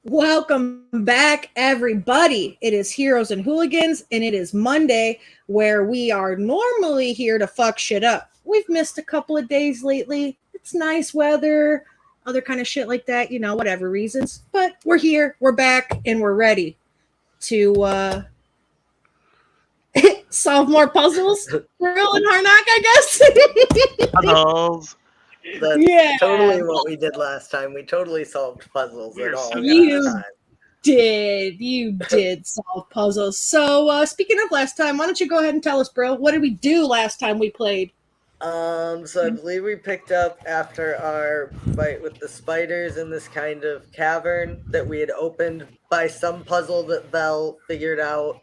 Welcome back, everybody. It is Heroes and Hooligans, and it is Monday, where we are normally here to fuck shit up. We've missed a couple of days lately. It's nice weather, other kind of shit like that, whatever reasons. But we're here, we're back, and we're ready to solve more puzzles. Real and Harnack, I guess. Puzzles. That's totally what we did last time. We totally solved puzzles at all. You did solve puzzles. So speaking of last time, why don't you go ahead and tell us, bro, what did we do last time we played? So I believe we picked up after our fight with the spiders in this kind of cavern that we had opened by some puzzle that Vel figured out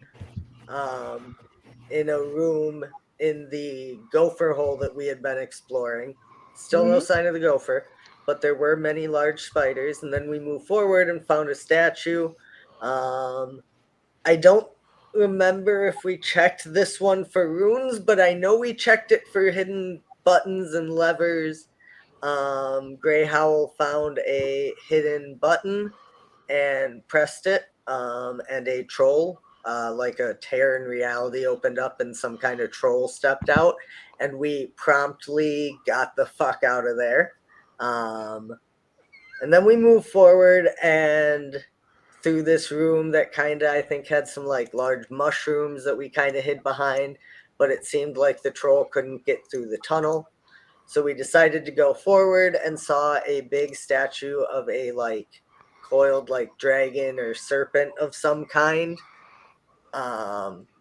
in a room in the gopher hole that we had been exploring. Still no sign of the gopher, but there were many large spiders. And then we moved forward and found a statue. I don't remember if we checked this one for runes, but I know we checked it for hidden buttons and levers. Grey Howl found a hidden button and pressed it, and a troll, like a tear in reality, opened up and some kind of troll stepped out, and we promptly got the fuck out of there. And then we moved forward and through this room that kind of, I think, had some like large mushrooms that we kind of hid behind, but it seemed like the troll couldn't get through the tunnel. So we decided to go forward and saw a big statue of a like coiled like dragon or serpent of some kind,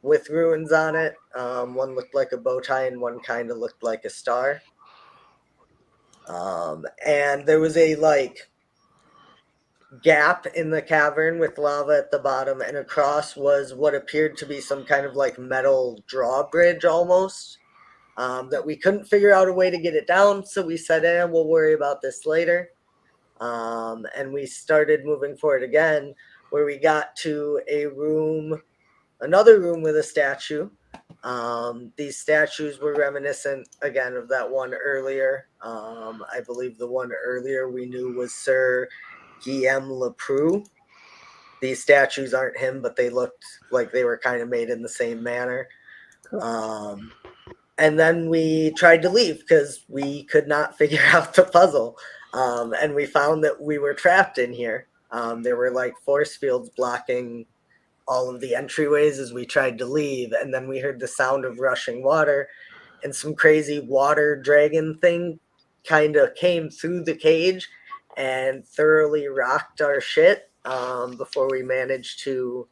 with runes on it. One looked like a bow tie and one kind of looked like a star. And there was a like gap in the cavern with lava at the bottom, and across was what appeared to be some kind of like metal drawbridge almost, that we couldn't figure out a way to get it down. So we said, we'll worry about this later. And we started moving forward again, where we got to a room, another room with a statue. These statues were reminiscent again of that one earlier. I believe the one earlier we knew was Sir Guillaume Leproux. These statues aren't him, but they looked like they were kind of made in the same manner. And then we tried to leave because we could not figure out the puzzle. And we found that we were trapped in here. There were like force fields blocking all of the entryways as we tried to leave. And then we heard the sound of rushing water, and some crazy water dragon thing kind of came through the cage and thoroughly rocked our shit, before we managed to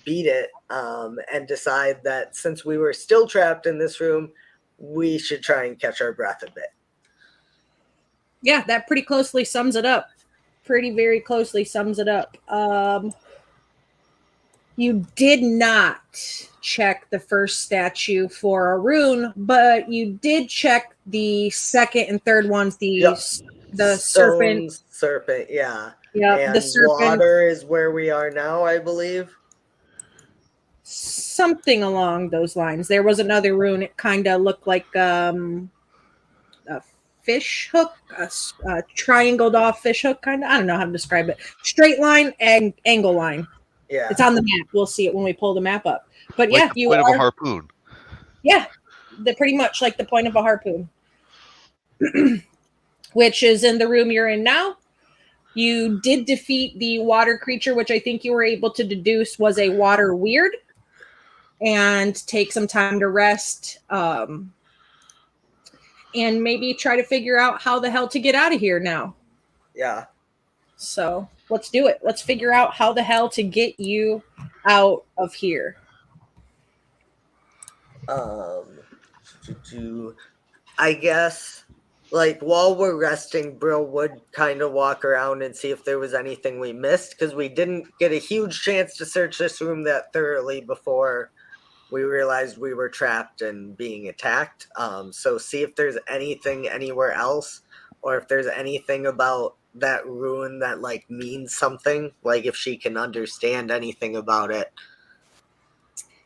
beat it, and decide that since we were still trapped in this room, we should try and catch our breath a bit. Yeah, that pretty closely sums it up. Very closely sums it up. You did not check the first statue for a rune, but you did check the second and third ones. The serpent. Serpent, yeah. Yeah, and the serpent. Water is where we are now, I believe. Something along those lines. There was another rune. It kind of looked like a fish hook, a triangled off fish hook, kind of. I don't know how to describe it. Straight line and angle line. Yeah, it's on the map. We'll see it when we pull the map up. But like yeah, the point of a harpoon. Yeah, pretty much like the point of a harpoon, which is in the room you're in now. You did defeat the water creature, which I think you were able to deduce was a water weird, and take some time to rest, and maybe try to figure out how the hell to get out of here now. Yeah. So let's do it. Let's figure out how the hell to get you out of here. I guess, like, while we're resting, Brill would kind of walk around and see if there was anything we missed, because we didn't get a huge chance to search this room that thoroughly before we realized we were trapped and being attacked. So see if there's anything anywhere else, or if there's anything about that ruin that like means something, like if she can understand anything about it.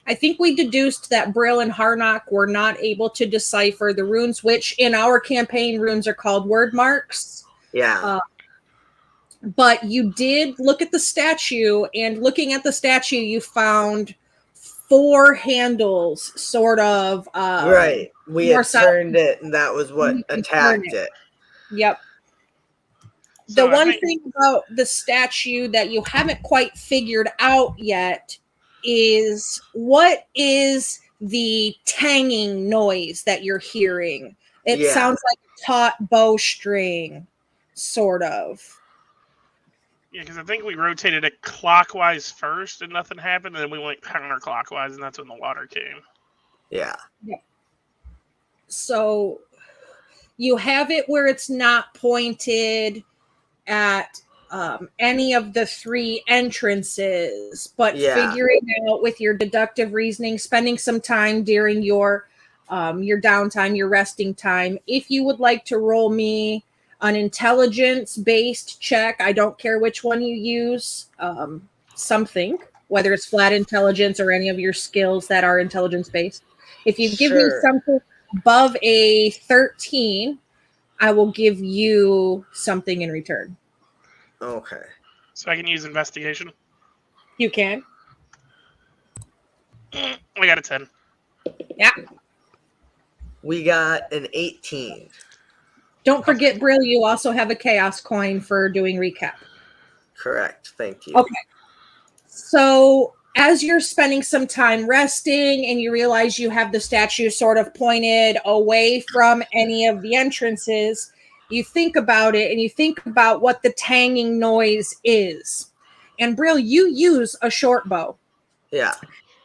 I think we deduced that Brill and Harnack were not able to decipher the runes, which in our campaign runes are called word marks. Yeah. But you did look at the statue, and looking at the statue, you found 4 handles, sort of. Right. We had turned it, and that was what attacked it. Yep. So the one thing about the statue that you haven't quite figured out yet is what is the tanging noise that you're hearing. It sounds like a taut bowstring, sort of. Yeah, because I think we rotated it clockwise first and nothing happened, and then we went counterclockwise, and that's when the water came. Yeah. So you have it where it's not pointed at any of the 3 entrances, but figuring out with your deductive reasoning, spending some time during your downtime, your resting time. If you would like to roll me an intelligence-based check, I don't care which one you use, something, whether it's flat intelligence or any of your skills that are intelligence-based. If you give me something above a 13, I will give you something in return. Okay. So I can use investigation? You can. I got a 10. Yeah. We got an 18. Don't forget, Brill, you also have a chaos coin for doing recap. Correct. Thank you. Okay. So as you're spending some time resting and you realize you have the statue sort of pointed away from any of the entrances, you think about it and you think about what the tanging noise is. And Brill, you use a short bow. Yeah.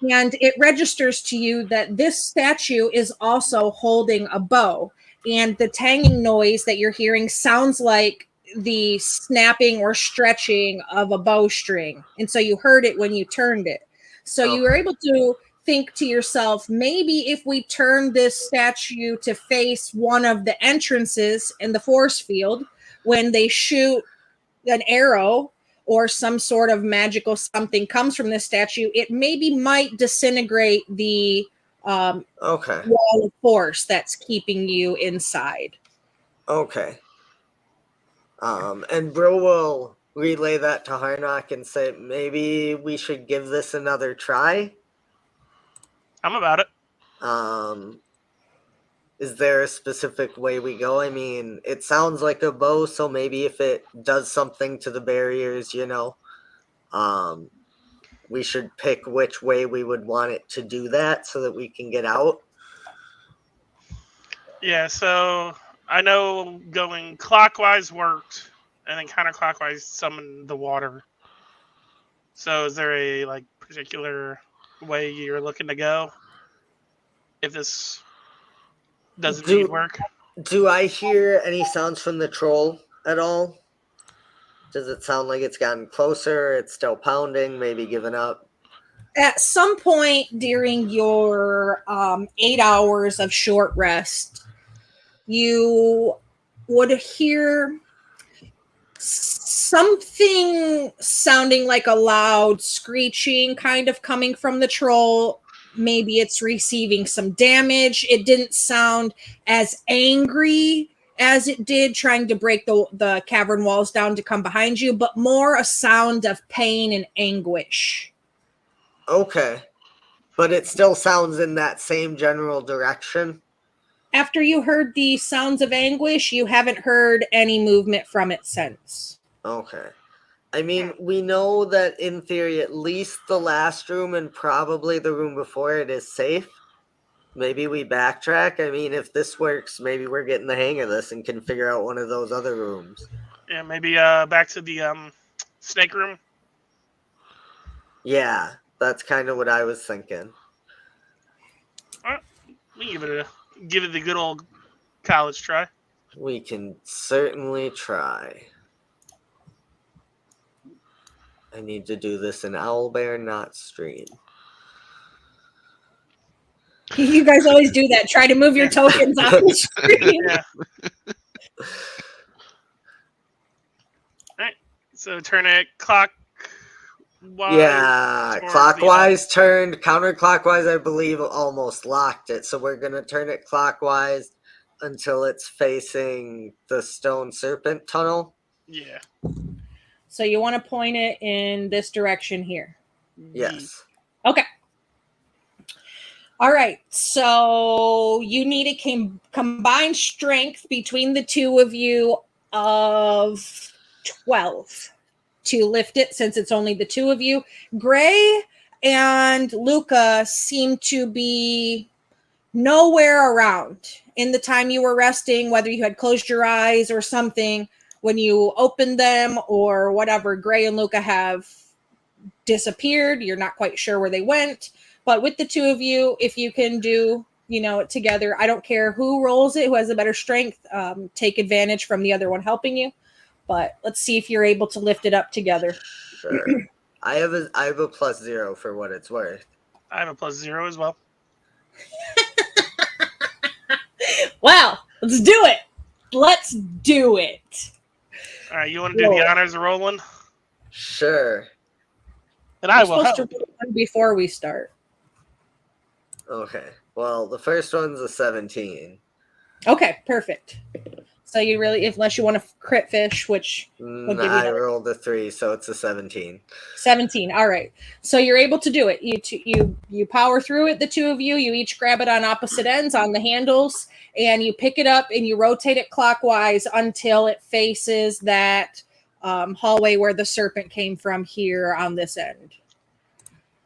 And it registers to you that this statue is also holding a bow. And the tanging noise that you're hearing sounds like the snapping or stretching of a bowstring. And so you heard it when you turned it. So you were able to think to yourself, maybe if we turn this statue to face one of the entrances in the force field, when they shoot an arrow or some sort of magical something comes from this statue, it maybe might disintegrate the wall of force that's keeping you inside. Okay. And Brill will relay that to Harnock and say, maybe we should give this another try. I'm about it. Is there a specific way we go? I mean, it sounds like a bow, so maybe if it does something to the barriers, we should pick which way we would want it to do that so that we can get out. Yeah, so I know going clockwise worked, and then counterclockwise summoned the water. So is there a particular way you're looking to go? If this doesn't indeed work? Do I hear any sounds from the troll at all? Does it sound like it's gotten closer? It's still pounding, maybe giving up? At some point during your 8 hours of short rest, you would hear something sounding like a loud screeching kind of coming from the troll. Maybe it's receiving some damage. It didn't sound as angry as it did trying to break the cavern walls down to come behind you, but more a sound of pain and anguish. Okay. But it still sounds in that same general direction? After you heard the sounds of anguish, you haven't heard any movement from it since. Okay. I mean, we know that in theory, at least the last room and probably the room before it is safe. Maybe we backtrack. I mean, if this works, maybe we're getting the hang of this and can figure out one of those other rooms. Yeah, maybe back to the snake room. Yeah, that's kind of what I was thinking. All right. We can give it the good old college try. We can certainly try. I need to do this in Owlbear, not stream. You guys always do that. Try to move your tokens off the screen. Yeah. Alright. So turn it clockwise. Yeah, clockwise turned. Counterclockwise, I believe, almost locked it. So we're going to turn it clockwise until it's facing the stone serpent tunnel. Yeah. So you want to point it in this direction here. Yes. Okay. All right. So you need a combined strength between the two of you of 12 to lift it, since it's only the two of you. Gray and Luca seem to be nowhere around in the time you were resting, whether you had closed your eyes or something. When you opened them or whatever, Gray and Luca have disappeared. You're not quite sure where they went. But with the two of you, if you can do, it together, I don't care who rolls it, who has a better strength, take advantage from the other one helping you. But let's see if you're able to lift it up together. Sure. I have a +0 for what it's worth. I have a +0 as well. Well, let's do it. Let's do it. All right, you want to do the honors of rolling? Sure. And I We're will supposed help. to roll before we start. Okay. Well, the first one's a 17. Okay, perfect. So you really, unless you want to crit fish, which will give you I rolled a 3, so it's a 17. 17. All right. So you're able to do it. You power through it, the two of you. You each grab it on opposite ends on the handles, and you pick it up and you rotate it clockwise until it faces that hallway where the serpent came from here on this end,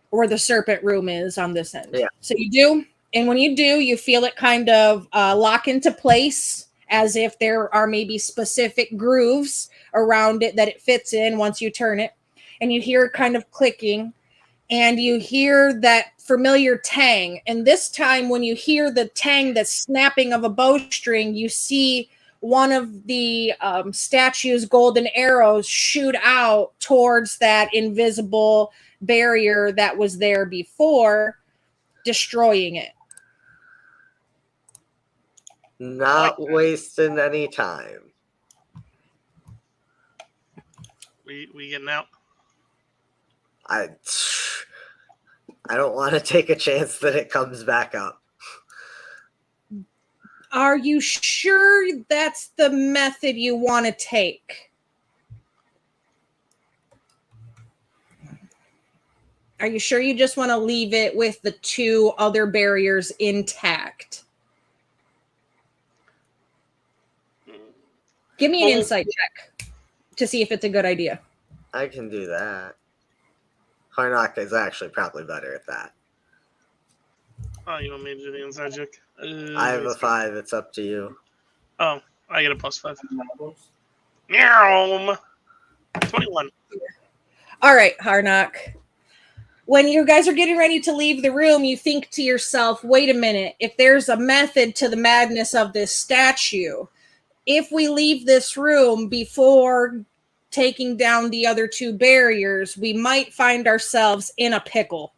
where the serpent room is on this end. Yeah. So you do, and when you do, you feel it kind of lock into place, as if there are maybe specific grooves around it that it fits in once you turn it. And you hear kind of clicking, and you hear that familiar tang. And this time, when you hear the tang, the snapping of a bowstring, you see one of the statue's golden arrows shoot out towards that invisible barrier that was there before, destroying it. Not wasting any time. We getting out? I don't want to take a chance that it comes back up. Are you sure that's the method you want to take? Are you sure you just want to leave it with the two other barriers intact? Give me an insight check to see if it's a good idea. I can do that. Harnock is actually probably better at that. Oh, you want me to do the inside check? I have a 5. It's up to you. Oh, I get a +5. Meow. 21. All right, Harnock. When you guys are getting ready to leave the room, you think to yourself, wait a minute, if there's a method to the madness of this statue, if we leave this room before taking down the other two barriers, we might find ourselves in a pickle.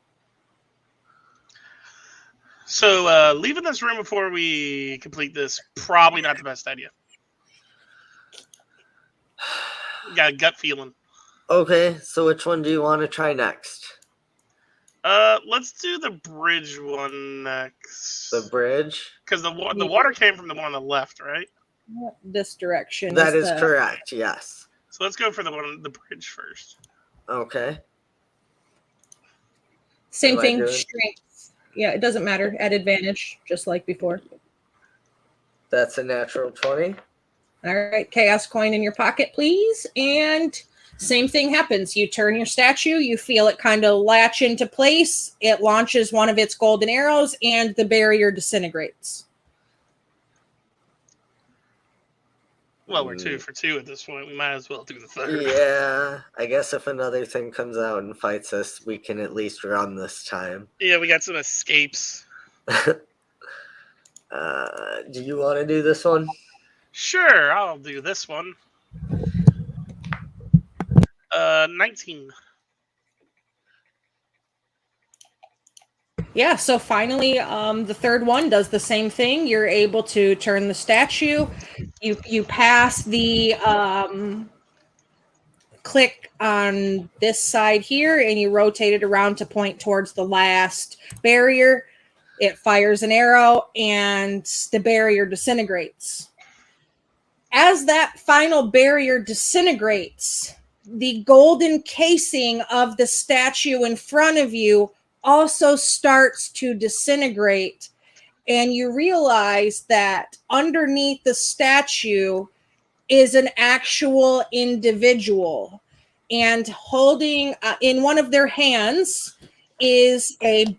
So leaving this room before we complete this, probably not the best idea. Got a gut feeling. Okay, so which one do you want to try next? Let's do the bridge one next. The bridge? Because the water came from the one on the left, right? This direction. That is correct, yes. So let's go for the bridge first. Okay. Same thing, strength. Yeah, it doesn't matter. At advantage, just like before. That's a natural 20. All right, chaos coin in your pocket, please. And same thing happens. You turn your statue, you feel it kind of latch into place. It launches one of its golden arrows, and the barrier disintegrates. Well, we're 2 for 2 at this point. We might as well do the third. Yeah, I guess if another thing comes out and fights us, we can at least run this time. Yeah, we got some escapes. Do you want to do this one? Sure, I'll do this one. 19. Yeah, so finally, the third one does the same thing. You're able to turn the statue. You pass the click on this side here, and you rotate it around to point towards the last barrier. It fires an arrow, and the barrier disintegrates. As that final barrier disintegrates, the golden casing of the statue in front of you also starts to disintegrate. And you realize that underneath the statue is an actual individual. And holding in one of their hands is a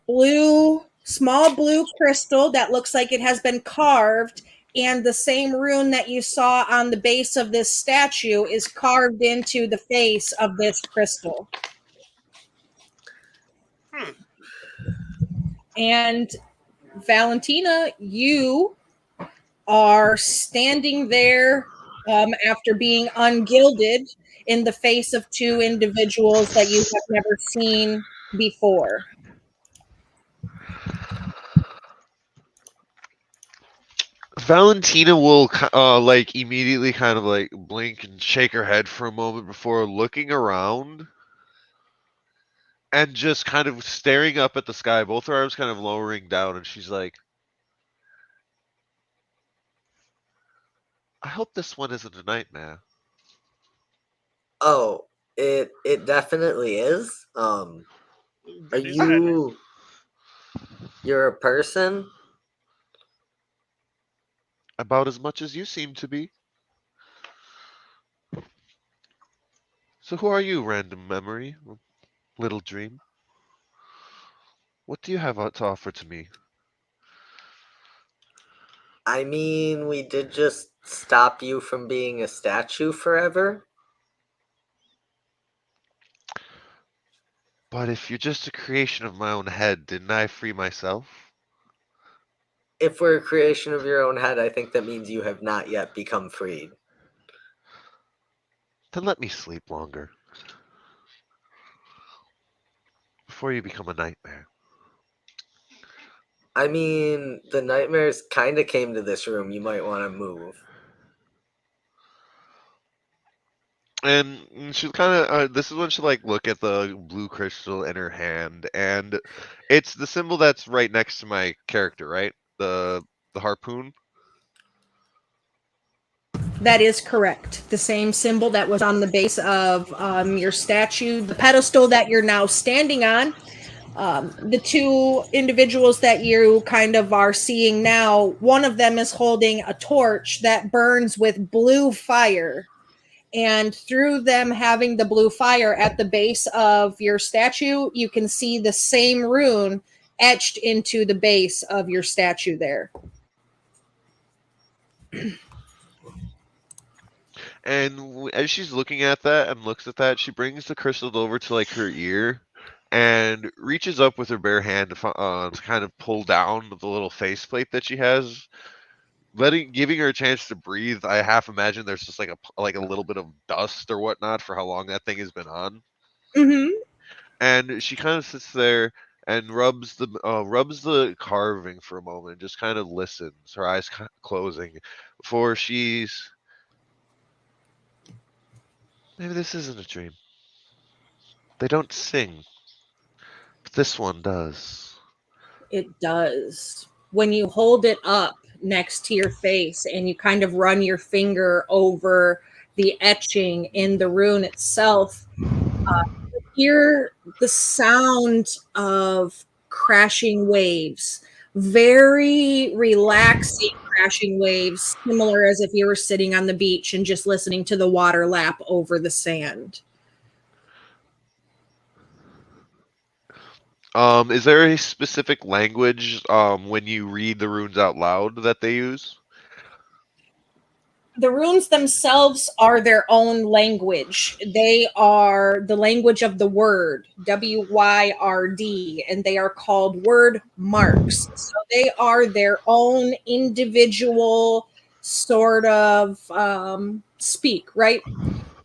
small blue crystal that looks like it has been carved. And the same rune that you saw on the base of this statue is carved into the face of this crystal. And Valentina, you are standing there after being ungilded in the face of two individuals that you have never seen before. Valentina will like immediately kind of like blink and shake her head for a moment before looking around and just kind of staring up at the sky, both her arms kind of lowering down, and she's like, I hope this one isn't a nightmare. Oh, it definitely is. Are you? You're a person? About as much as you seem to be. So who are you, random memory, little dream? What do you have to offer to me? I mean, we did just stop you from being a statue forever. But if you're just a creation of my own head, didn't I free myself? If we're a creation of your own head, I think that means you have not yet become freed. Then let me sleep longer. Before you become a nightmare. I mean, the nightmares kind of came to this room. You might want to move. And she'll kind of, this is when she'll like look at the blue crystal in her hand, and it's the symbol that's right next to my character, right? The harpoon. That is correct. The same symbol that was on the base of your statue, the pedestal that you're now standing on. The two individuals that you kind of are seeing now, one of them is holding a torch that burns with blue fire. And through them having the blue fire at the base of your statue, you can see the same rune etched into the base of your statue there. And as she's looking at that and looks at that, she brings the crystal over to like her ear and reaches up with her bare hand to kind of pull down the little faceplate that she has, giving her a chance to breathe. I half imagine there's just like a little bit of dust or whatnot for how long that thing has been on. Mm-hmm. And she kind of sits there and rubs the carving for a moment, just kind of listens, her eyes closing, before she's. Maybe this isn't a dream. They don't sing. But this one does. It does. When you hold it up next to your face and you kind of run your finger over the etching in the rune itself, you hear the sound of crashing waves. Very relaxing crashing waves, similar as if you were sitting on the beach and just listening to the water lap over the sand. Is there a specific language when you read the runes out loud that they use? The runes themselves are their own language. They are the language of the word, WYRD, and they are called word marks. So they are their own individual sort of speak, right?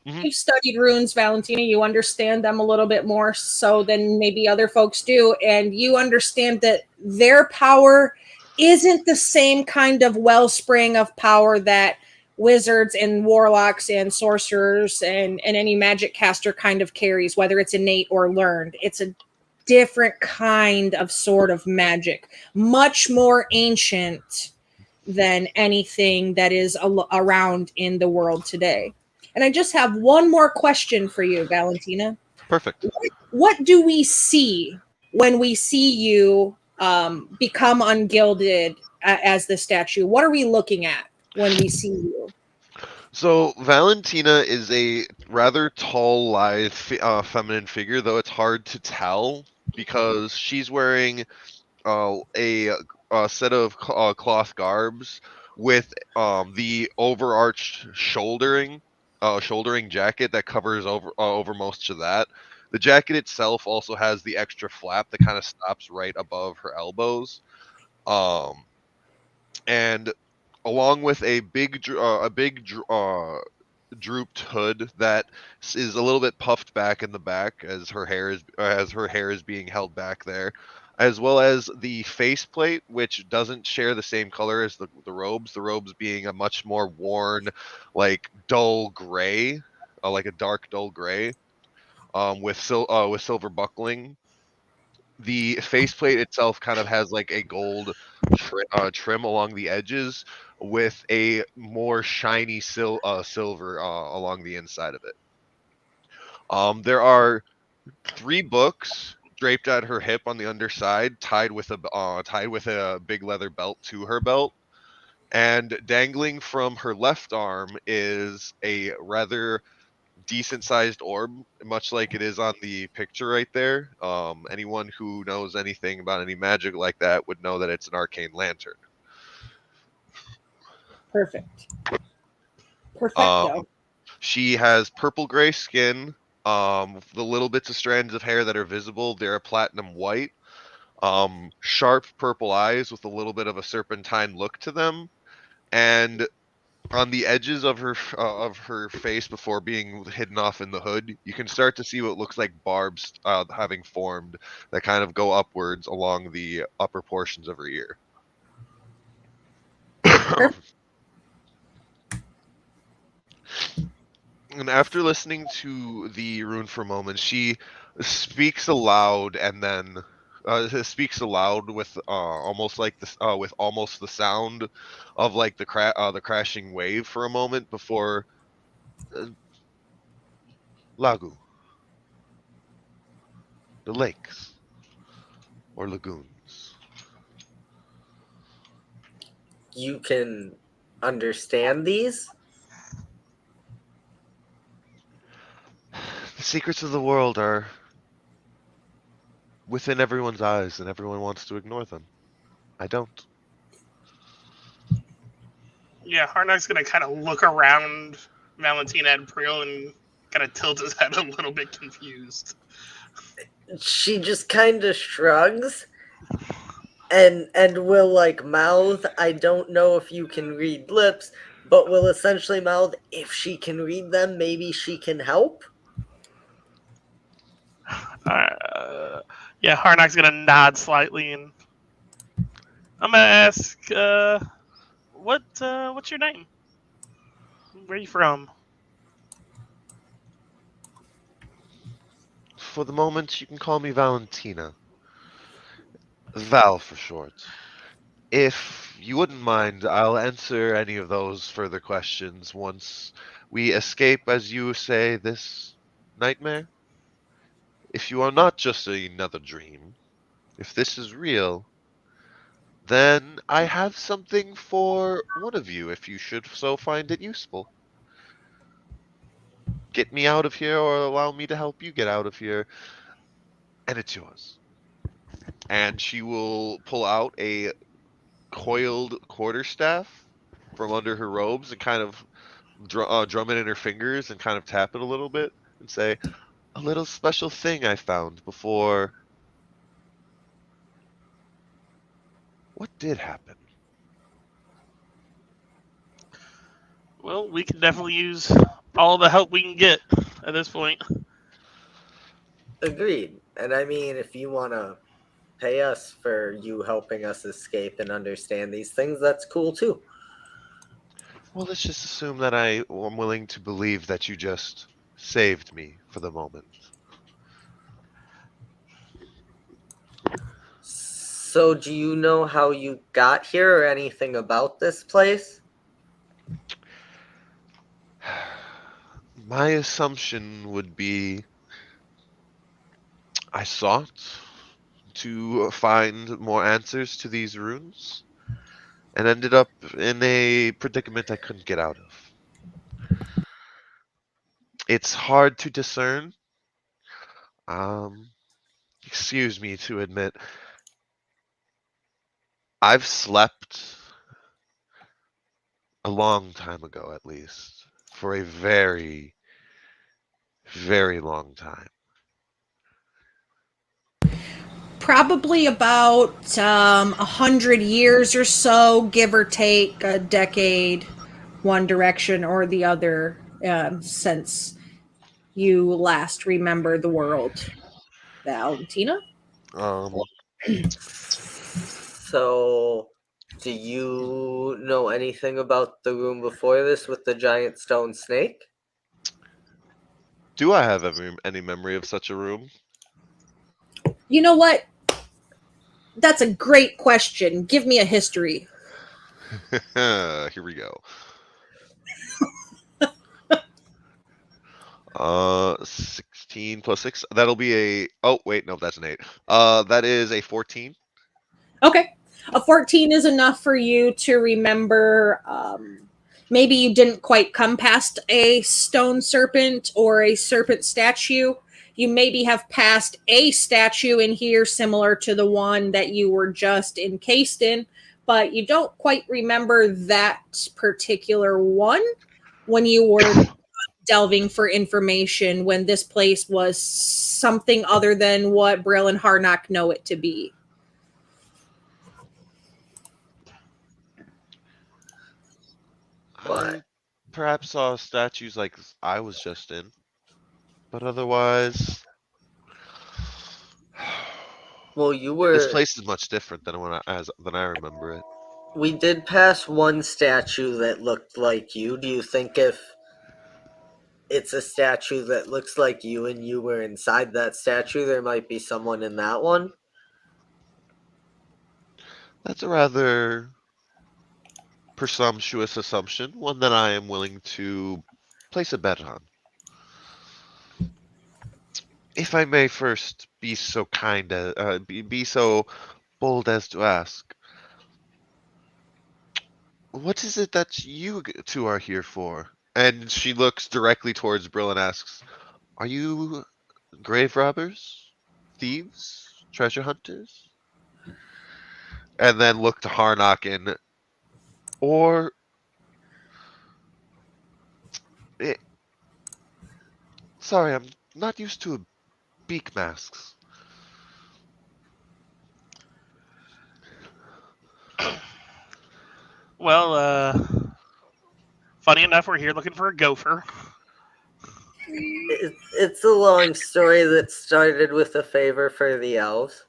Mm-hmm. You've studied runes, Valentina. You understand them a little bit more so than maybe other folks do. And you understand that their power isn't the same kind of wellspring of power that wizards and warlocks and sorcerers and any magic caster kind of carries, whether it's innate or learned. It's a different kind of sort of magic, much more ancient than anything that is around in the world today. And I just have one more question for you, Valentina. Perfect. What do we see when we see you become ungilded as the statue? What are we looking at when we see you? So Valentina is a rather tall, lithe, feminine figure, though it's hard to tell because she's wearing a set of cloth garbs with the overarched shouldering jacket that covers over most of that. The jacket itself also has the extra flap that kind of stops right above her elbows. Um, and along with a drooped hood that is a little bit puffed back in the back as her hair is being held back there, as well as the faceplate, which doesn't share the same color as the robes. The robes being a much more worn, like dull gray, like a dark dull gray, with silver buckling. The faceplate itself kind of has like a gold trim along the edges with a more shiny silver along the inside of it. There are 3 books draped at her hip on the underside, tied with a big leather belt to her belt, and dangling from her left arm is a rather decent sized orb, much like it is on the picture right there. Anyone who knows anything about any magic like that would know that it's an arcane lantern. Perfect. Um, Perfecto. she has purple gray skin. The little bits of strands of hair that are visible, they're a platinum white. Sharp purple eyes with a little bit of a serpentine look to them, and on the edges of her face before being hidden off in the hood, you can start to see what looks like barbs having formed that kind of go upwards along the upper portions of her ear. And after listening to the rune for a moment, she speaks aloud and then speaks aloud with almost like this with almost the sound of like the crashing wave for a moment before uh, Lagu, the lakes or lagoons. You can understand these? The secrets of the world are within everyone's eyes, and everyone wants to ignore them. I don't. Yeah, Harnack's gonna kind of look around Valentina and Priel and kind of tilt his head a little bit confused. She just kind of shrugs and will like mouth, I don't know if you can read lips, but will essentially mouth, if she can read them, maybe she can help. Yeah, Harnack's gonna nod slightly, and I'm gonna ask, what's your name? Where are you from? For the moment, you can call me Valentina. Val for short. If you wouldn't mind, I'll answer any of those further questions once we escape, as you say, this nightmare. If you are not just another dream, if this is real, then I have something for one of you if you should so find it useful. Get me out of here or allow me to help you get out of here, and it's yours. And she will pull out a coiled quarterstaff from under her robes and kind of drum it in her fingers and kind of tap it a little bit and say, "A little special thing I found before." What did happen? Well, we can definitely use all the help we can get at this point. Agreed. And I mean, if you want to pay us for you helping us escape and understand these things, that's cool too. Well, let's just assume that I am willing to believe that you just saved me for the moment. So, do you know how you got here or anything about this place? My assumption would be I sought to find more answers to these runes and ended up in a predicament I couldn't get out of. It's hard to discern. Um, excuse me to admit, I've slept a long time ago, at least, for a very, very long time. Probably about 100 years or so, give or take a decade, one direction or the other, since you last remember the world. Valentina? Um, So, do you know anything about the room before this with the giant stone snake? do I have any memory of such a room? You know what? That's a great question. Give me a history. Here we go. 16 plus 6. That'll be a. Oh, wait, no, that's an 8. That is a 14. Okay. A 14 is enough for you to remember. Maybe you didn't quite come past a stone serpent or a serpent statue. You maybe have passed a statue in here similar to the one that you were just encased in, but you don't quite remember that particular one when you were delving for information when this place was something other than what Brill and Harnock know it to be. I perhaps saw statues like I was just in, but otherwise, Well, you this were. place is much different than than I remember it. We did pass one statue that looked like you. Do you think if it's a statue that looks like you and you were inside that statue, there might be someone in that one? That's a rather presumptuous assumption, one that I am willing to place a bet on. If I may first be so kind as be so bold as to ask, what is it that you two are here for? And she looks directly towards Brill and asks, "Are you grave robbers, thieves, treasure hunters?" And then look to Harnock and, or eh, sorry, I'm not used to beak masks. Well, funny enough, we're here looking for a gopher. It's a long story that started with a favor for the elves.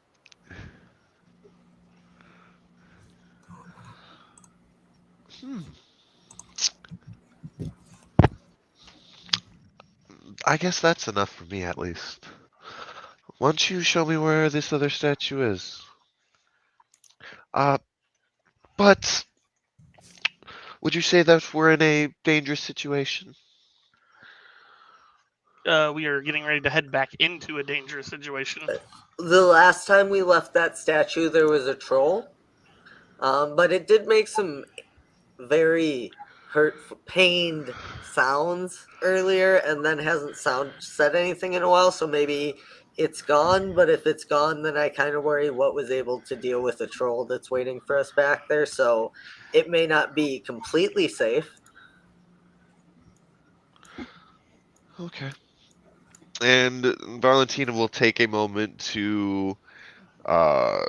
I guess that's enough for me at least. Why don't you show me where this other statue is? Uh, but would you say that we're in a dangerous situation? We are getting ready to head back into a dangerous situation. The last time we left that statue, there was a troll, but it did make some very pained sounds earlier, and then hasn't said anything in a while. So maybe it's gone. But if it's gone, then I kind of worry what was able to deal with a troll that's waiting for us back there. So it may not be completely safe. Okay. And Valentina will take a moment to uh,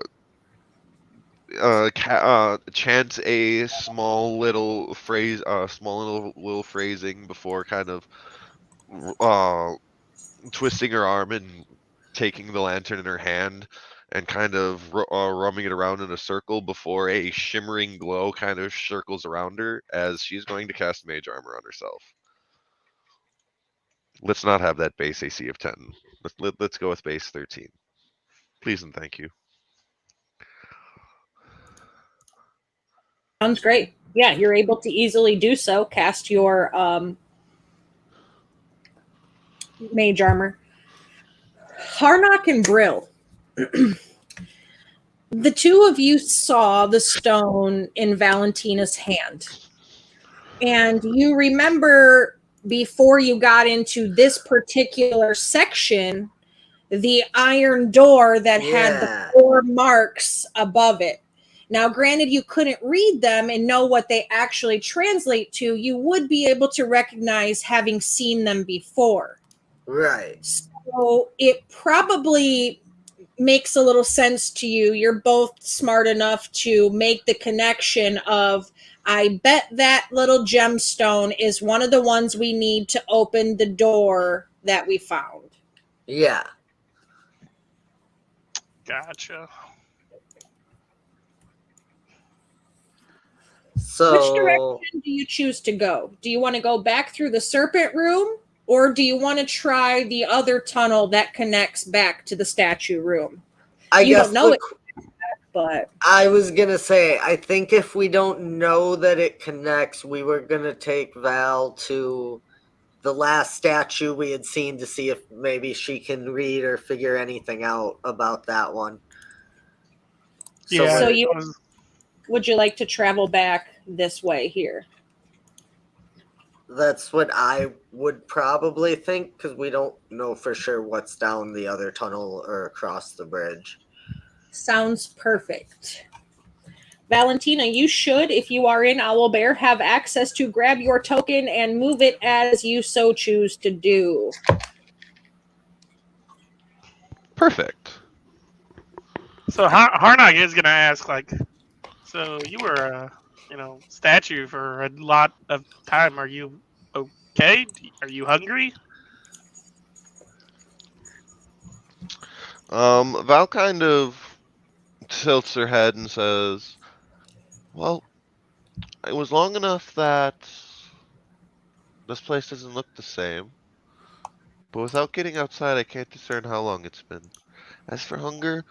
chant a small little phrase, little phrasing before kind of uh, twisting her arm and taking the lantern in her hand and kind of rumming it around in a circle before a shimmering glow kind of circles around her as she's going to cast mage armor on herself. Let's not have that base AC of 10. Let's go with base 13. Please and thank you. Sounds great. Yeah, you're able to easily do so. Cast your mage armor. Harnock and Brill. The two of you saw the stone in Valentina's hand. And you remember before you got into this particular section, the iron door that had the 4 marks above it. Now, granted, you couldn't read them and know what they actually translate to. You would be able to recognize having seen them before. Right. So it probably makes a little sense to you. You're both smart enough to make the connection of, I bet that little gemstone is one of the ones we need to open the door that we found. Yeah. Gotcha. So, which direction do you choose to go? Do you want to go back through the serpent room, or do you want to try the other tunnel that connects back to the statue room? You don't know it, but I was gonna say, I think if we don't know that it connects, we were gonna take Val to the last statue we had seen to see if maybe she can read or figure anything out about that one. Yeah. So would you like to travel back this way here? That's what I would probably think, because we don't know for sure what's down the other tunnel or across the bridge. Sounds perfect. Valentina, you should, if you are in Owlbear, have access to grab your token and move it as you so choose to do. Perfect. So Harnog is gonna ask, like, so you were a statue for a lot of time. Are you okay? Are you hungry? Val kind of tilts her head and says, well, it was long enough that this place doesn't look the same. But without getting outside, I can't discern how long it's been. As for hunger,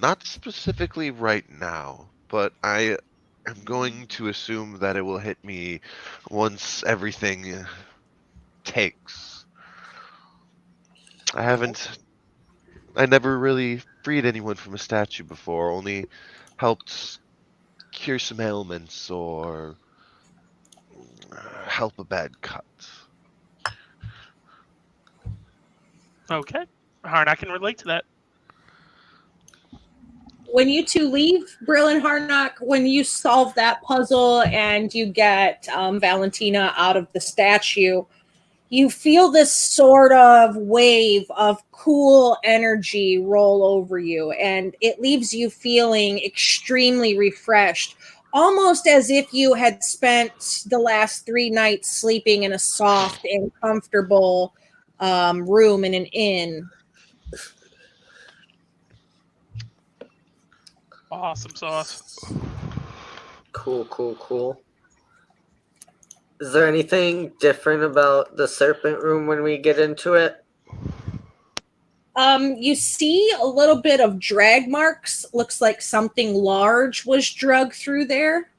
not specifically right now, but I am going to assume that it will hit me once everything takes. I never really freed anyone from a statue before, only helped cure some ailments or help a bad cut. Okay, Harnog can relate to that. When you two leave, Brill and Harnock, when you solve that puzzle and you get Valentina out of the statue, you feel this sort of wave of cool energy roll over you, and it leaves you feeling extremely refreshed, almost as if you had spent the last 3 nights sleeping in a soft and comfortable room in an inn. Awesome sauce. Cool. Is there anything different about the serpent room when we get into it? You see a little bit of drag marks. Looks like something large was dragged through there.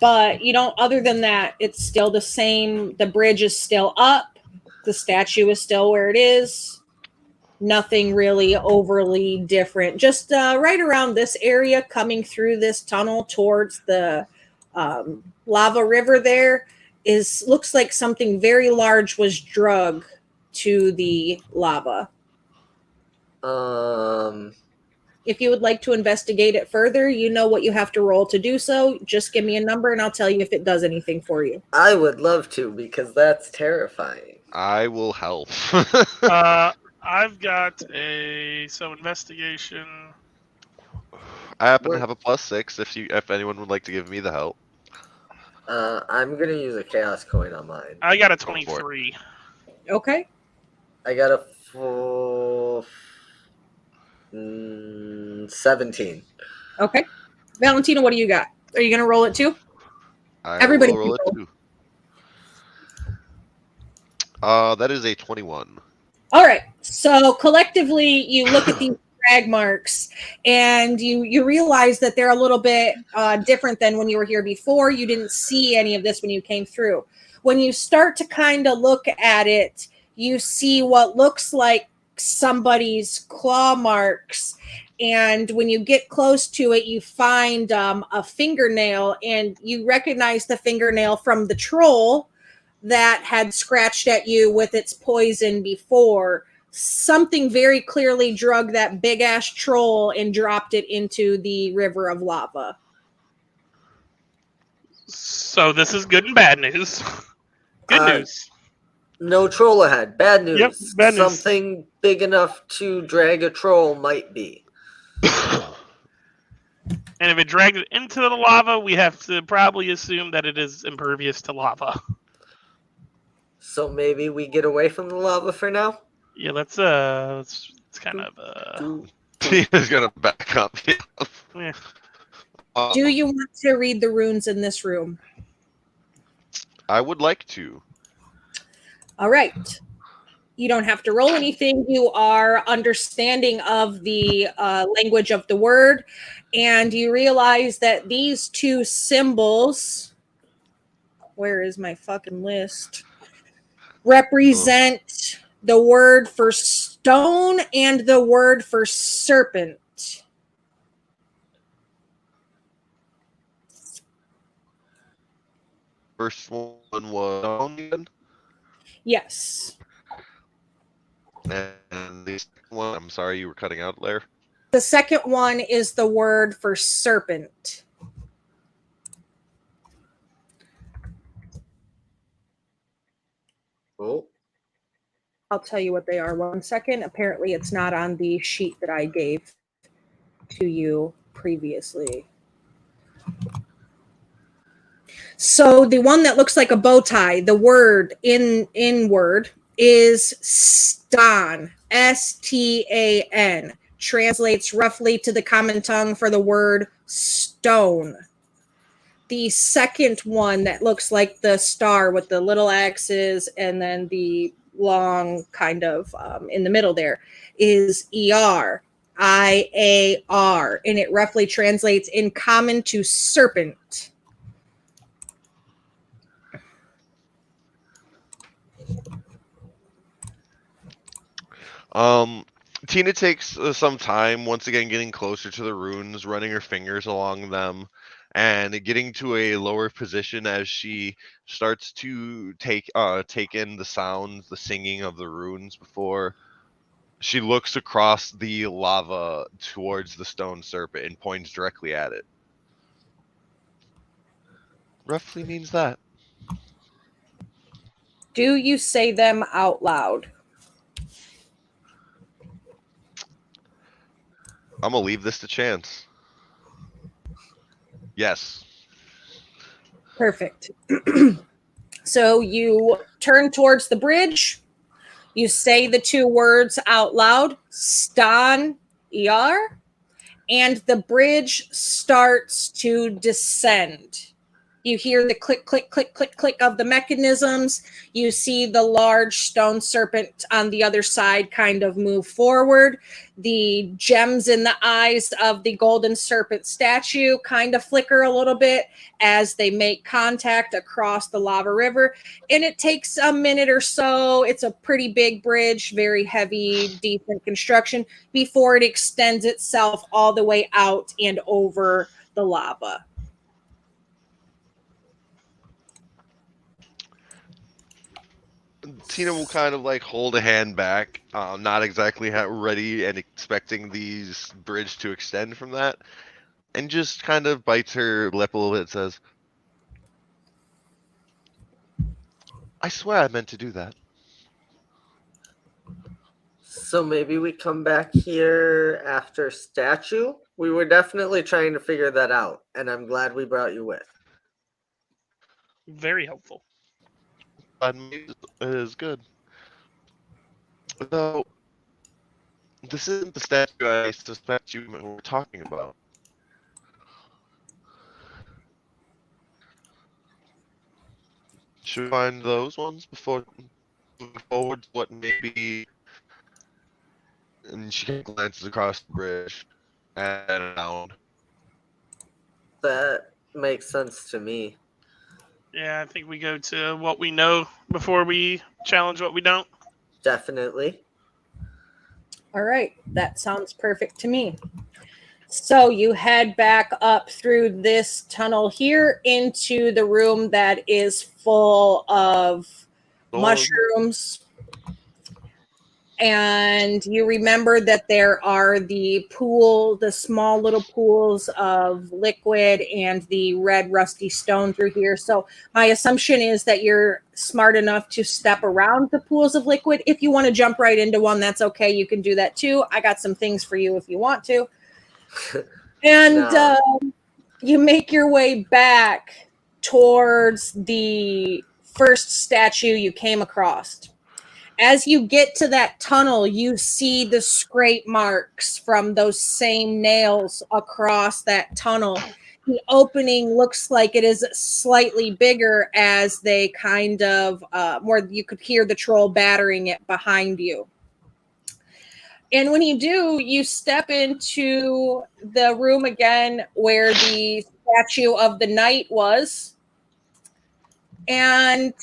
But you don't, other than that, it's still the same. The bridge is still up. The statue is still where it is. Nothing really overly different. Just right around this area, coming through this tunnel towards the lava river, there looks like something very large was drug to the lava. If you would like to investigate it further, you know what you have to roll to do so. Just give me a number and I'll tell you if it does anything for you. I would love to, because that's terrifying. I will help. I've got so investigation. I happen to have a +6 if anyone would like to give me the help. I'm gonna use a chaos coin on mine. I got a 23. Okay. I got a full 17. Okay. Valentina, what do you got? Are you going to roll it too? Everybody will roll it too. That is a 21. All right. So collectively, you look at these drag marks, and you realize that they're a little bit different than when you were here before. You didn't see any of this when you came through. When you start to kind of look at it, you see what looks like somebody's claw marks, and when you get close to it, you find a fingernail, and you recognize the fingernail from the troll that had scratched at you with its poison before. Something very clearly drugged that big ass troll and dropped it into the river of lava. So this is good and bad news. Good news. No troll ahead. Bad news. Yep, bad news. Something big enough to drag a troll might be. And if it drags it into the lava, we have to probably assume that it is impervious to lava. So maybe we get away from the lava for now? Yeah, let's kind of Tina's gonna back up. yeah. Do you want to read the runes in this room? I would like to. All right. You don't have to roll anything. You are understanding of the language of the word, and you realize that these two symbols, where is my fucking list, represent the word for stone and the word for serpent. First one was stone, Yes. and the second one, I'm sorry, you were cutting out there. The second one is the word for serpent. Oh. I'll tell you what they are. 1 second. Apparently, it's not on the sheet that I gave to you previously. So the one that looks like a bow tie, the word in word is stan, S-T-A-N. Translates roughly to the common tongue for the word stone. The second one that looks like the star with the little axes and then the long kind of in the middle there is ER, I-A-R, and it roughly translates in common to serpent. Tina takes some time, once again getting closer to the runes, running her fingers along them, and getting to a lower position as she starts to take in the sounds, the singing of the runes before she looks across the lava towards the stone serpent and points directly at it. Roughly means that. Do you say them out loud? I'm gonna leave this to chance. Yes. Perfect. So you turn towards the bridge. You say the two words out loud, Stan ER, and the bridge starts to descend. You hear the click, click, click, click, click of the mechanisms. You see the large stone serpent on the other side kind of move forward. The gems in the eyes of the golden serpent statue kind of flicker a little bit as they make contact across the lava river. And it takes a minute or so. It's a pretty big bridge, very heavy, decent construction, before it extends itself all the way out and over the lava. Tina will kind of like hold a hand back, not exactly ready and expecting the bridge to extend from that, and just kind of bites her lip a little bit and says, I swear I meant to do that. So maybe we come back here after statue? We were definitely trying to figure that out, and I'm glad we brought you with. Very helpful. It is good. Though, this isn't the statue I suspect you were talking about. Should we find those ones before moving forward to what may be And she kind of glances across the bridge and around. That makes sense to me. Yeah, I think we go to what we know before we challenge what we don't. Definitely. All right, that sounds perfect to me. So you head back up through this tunnel here into the room that is full of mushrooms. And you remember that there are the small little pools of liquid and the red rusty stone through here. So my assumption is that you're smart enough to step around the pools of liquid. If you want to jump right into one, that's okay. You can do that too. I got some things for you if you want to. And you make your way back towards the first statue you came across. As you get to that tunnel, you see the scrape marks from those same nails across that tunnel. The opening looks like it is slightly bigger as they kind of, where you could hear the troll battering it behind you. And when you do, you step into the room again where the statue of the knight was. And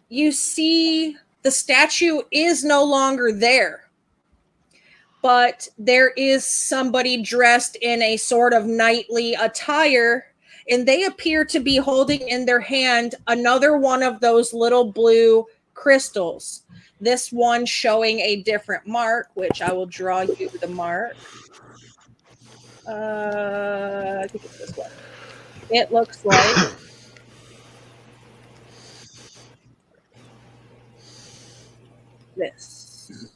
you see the statue is no longer there. But there is somebody dressed in a sort of knightly attire, and they appear to be holding in their hand another one of those little blue crystals. This one showing a different mark, which I will draw you the mark. I think it's this one. It looks like this.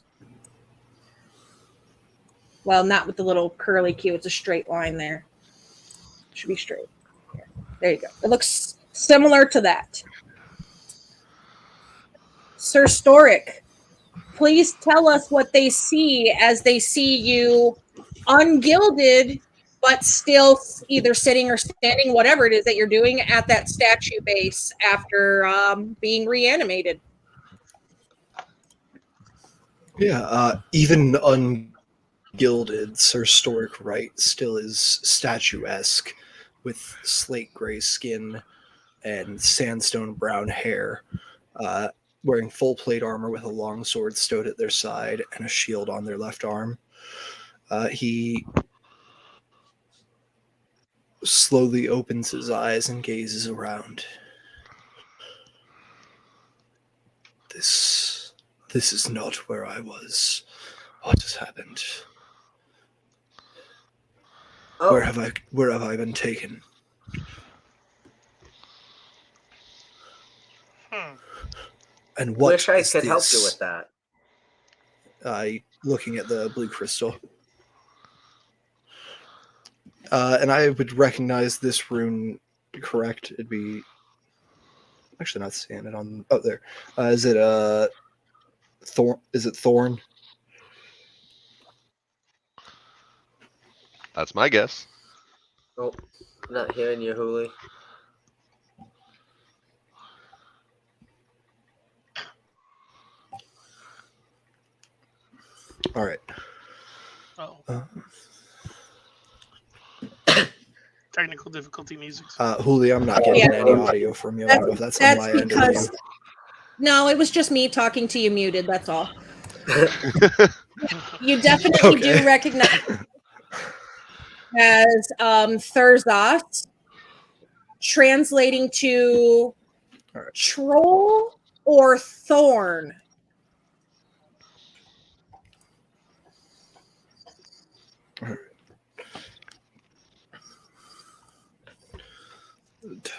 Well, not with the little curly Q. It's a straight line there. Should be straight. There you go. It looks similar to that. Sir Storic, please tell us what they see as they see you ungilded, but still either sitting or standing, whatever it is that you're doing at that statue base after being reanimated. Yeah, even ungilded, Sir Storic Wright still is statuesque with slate gray skin and sandstone brown hair, wearing full plate armor with a long sword stowed at their side and a shield on their left arm. He slowly opens his eyes and gazes around. This is not where I was. What has happened? Oh, Where have I been taken? And what wish I is could help you this? with that. Looking at the blue crystal. And I would recognize this rune, correct? It'd be actually not seeing it on. Oh, there. Is it Thorn? Is it Thorn? That's my guess. Oh, not hearing you, Hooli. All right. Oh, technical difficulty music. Hooli, I'm not getting any audio from you. I don't know if that's on my end or you. No, it was just me talking to you muted. That's all. You definitely do recognize as Thurzos, translating to troll or thorn.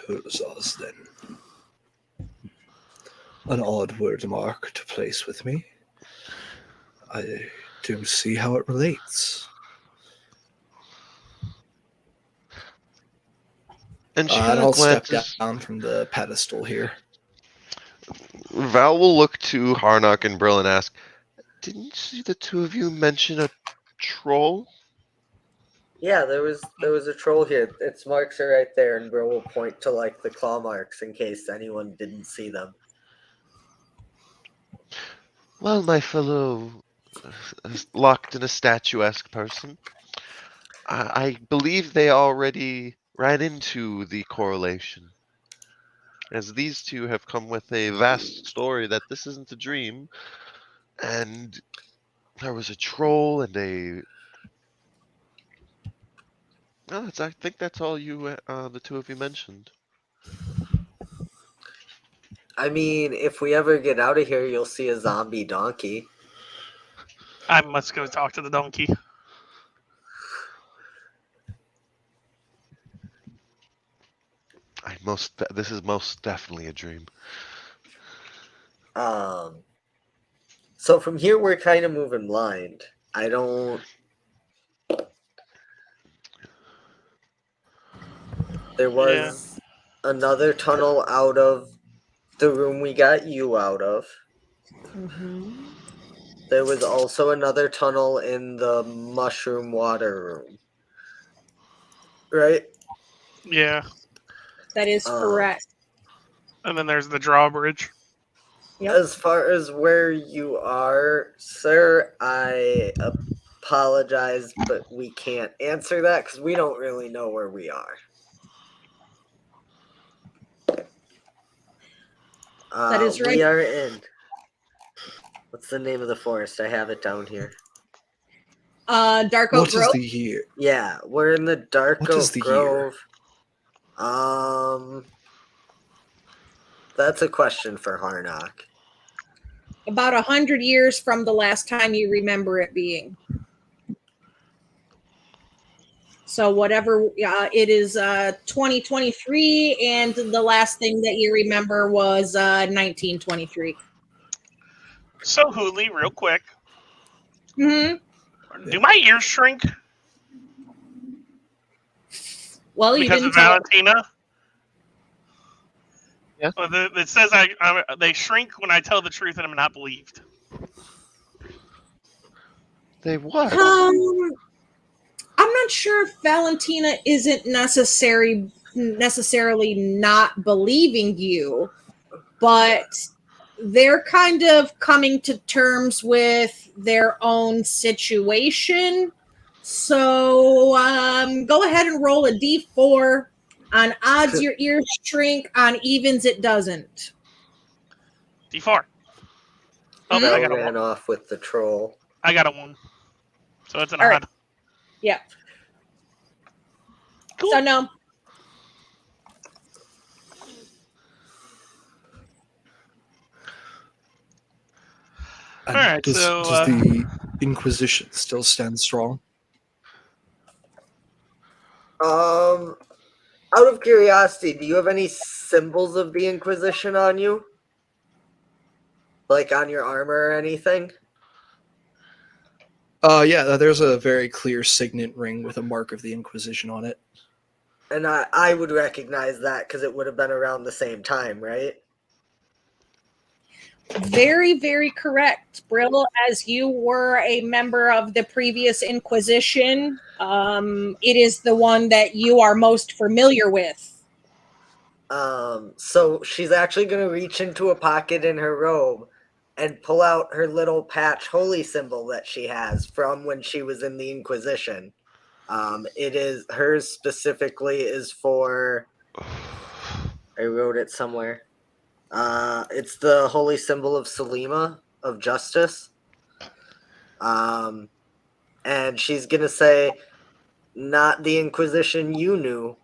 Thurzos, then. An odd word mark to place with me. I don't see how it relates. And she And I'll step glances. down from the pedestal here. Val will look to Harnock and Brill and ask, "Didn't you see the two of you mention a troll?" Yeah, there was a troll here. Its marks are right there, and Bro will point to like the claw marks in case anyone didn't see them. Well, my fellow locked in a statuesque person. I believe they already ran into the correlation, as these two have come with a vast story that this isn't a dream, and there was a troll and a. No, I think that's all you, the two of you mentioned. I mean, if we ever get out of here, you'll see a zombie donkey. I must go talk to the donkey. This is most definitely a dream. So from here, we're kind of moving blind. I don't. There was another tunnel out of the room we got you out of. Mm-hmm. There was also another tunnel in the mushroom water room. Right? Yeah. That is correct. And then there's the drawbridge. Yep. As far as where you are, sir, I apologize, but we can't answer that because we don't really know where we are. That is right. We are in. What's the name of the forest? I have it down here. Dark Oak What is Grove. the year? Yeah, we're in the Dark What Oak is the Grove. year? That's a question for Harnock. About 100 years from the last time you remember it being. So whatever, it is 2023, and the last thing that you remember was 1923. So, Hooli, real quick. Mm-hmm. Do my ears shrink Well, you because didn't of tell. Valentina? Yeah. Well, it says they shrink when I tell the truth and I'm not believed. They what? I'm not sure if Valentina isn't necessarily not believing you, but they're kind of coming to terms with their own situation. So go ahead and roll a d4. On odds, your ears shrink. On evens, it doesn't. D4. Oh, Bell I got a ran 1. off with the troll. I got a 1. So it's an All odd. right. Yeah. Cool. So no. And Alright, does the Inquisition still stand strong? Out of curiosity, do you have any symbols of the Inquisition on you? Like on your armor or anything? Yeah, there's a very clear signet ring with a mark of the Inquisition on it. And I would recognize that because it would have been around the same time, right? Very, very correct, Brill. As you were a member of the previous Inquisition, it is the one that you are most familiar with. So she's actually going to reach into a pocket in her robe and pull out her little patch holy symbol that she has from when she was in the Inquisition. It is hers specifically is for. I wrote it somewhere. It's the holy symbol of Selima, of justice. And she's gonna say, "Not the Inquisition you knew."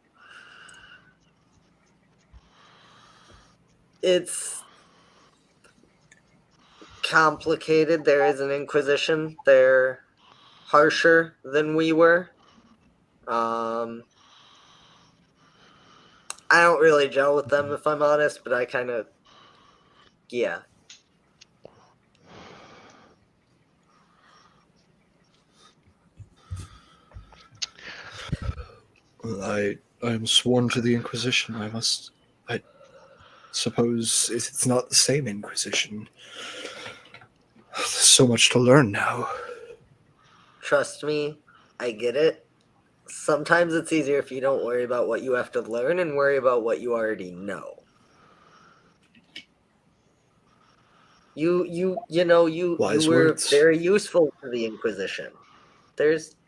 It's complicated. There is an Inquisition. They're harsher than we were. I don't really gel with them, if I'm honest, but I kind of, yeah. I am sworn to the Inquisition. I suppose it's not the same Inquisition. There's so much to learn now. Trust me, I get it. Sometimes it's easier if you don't worry about what you have to learn and worry about what you already know. You Wise were words. very useful to the Inquisition.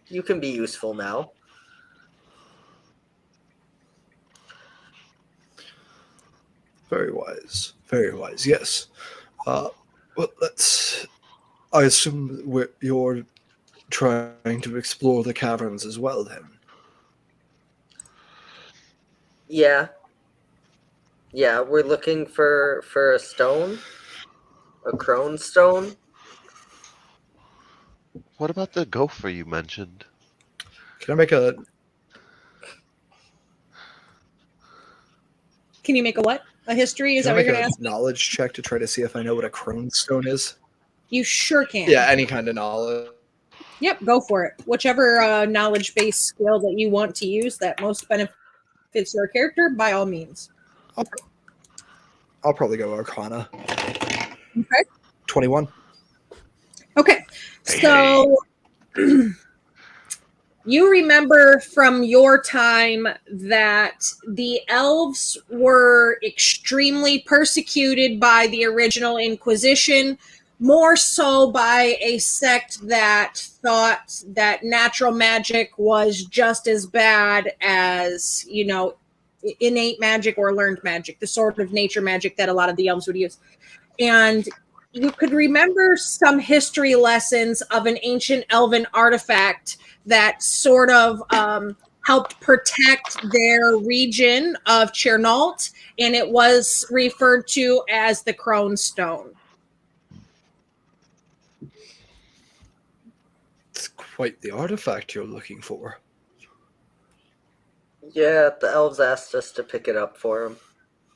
You can be useful now. Very wise. Very wise. Yes. Well, I assume you're trying to explore the caverns as well, then. Yeah. Yeah, we're looking for a stone, a crone stone. What about the gopher you mentioned? Can I make a Can you make a what? A history? Is Can that I what make you're going to a ask? knowledge check to try to see if I know what a crone stone is? You sure can. Yeah, any kind of knowledge. Yep, go for it. Whichever knowledge-based skill that you want to use that most benefits your character, by all means. I'll probably go Arcana. Okay. 21. Okay. So you remember from your time that the elves were extremely persecuted by the original Inquisition, more so by a sect that thought that natural magic was just as bad as, innate magic or learned magic, the sort of nature magic that a lot of the elves would use. And you could remember some history lessons of an ancient elven artifact that sort of helped protect their region of Chernault, and it was referred to as the Crone Stone. It's quite the artifact you're looking for. Yeah, the elves asked us to pick it up for them.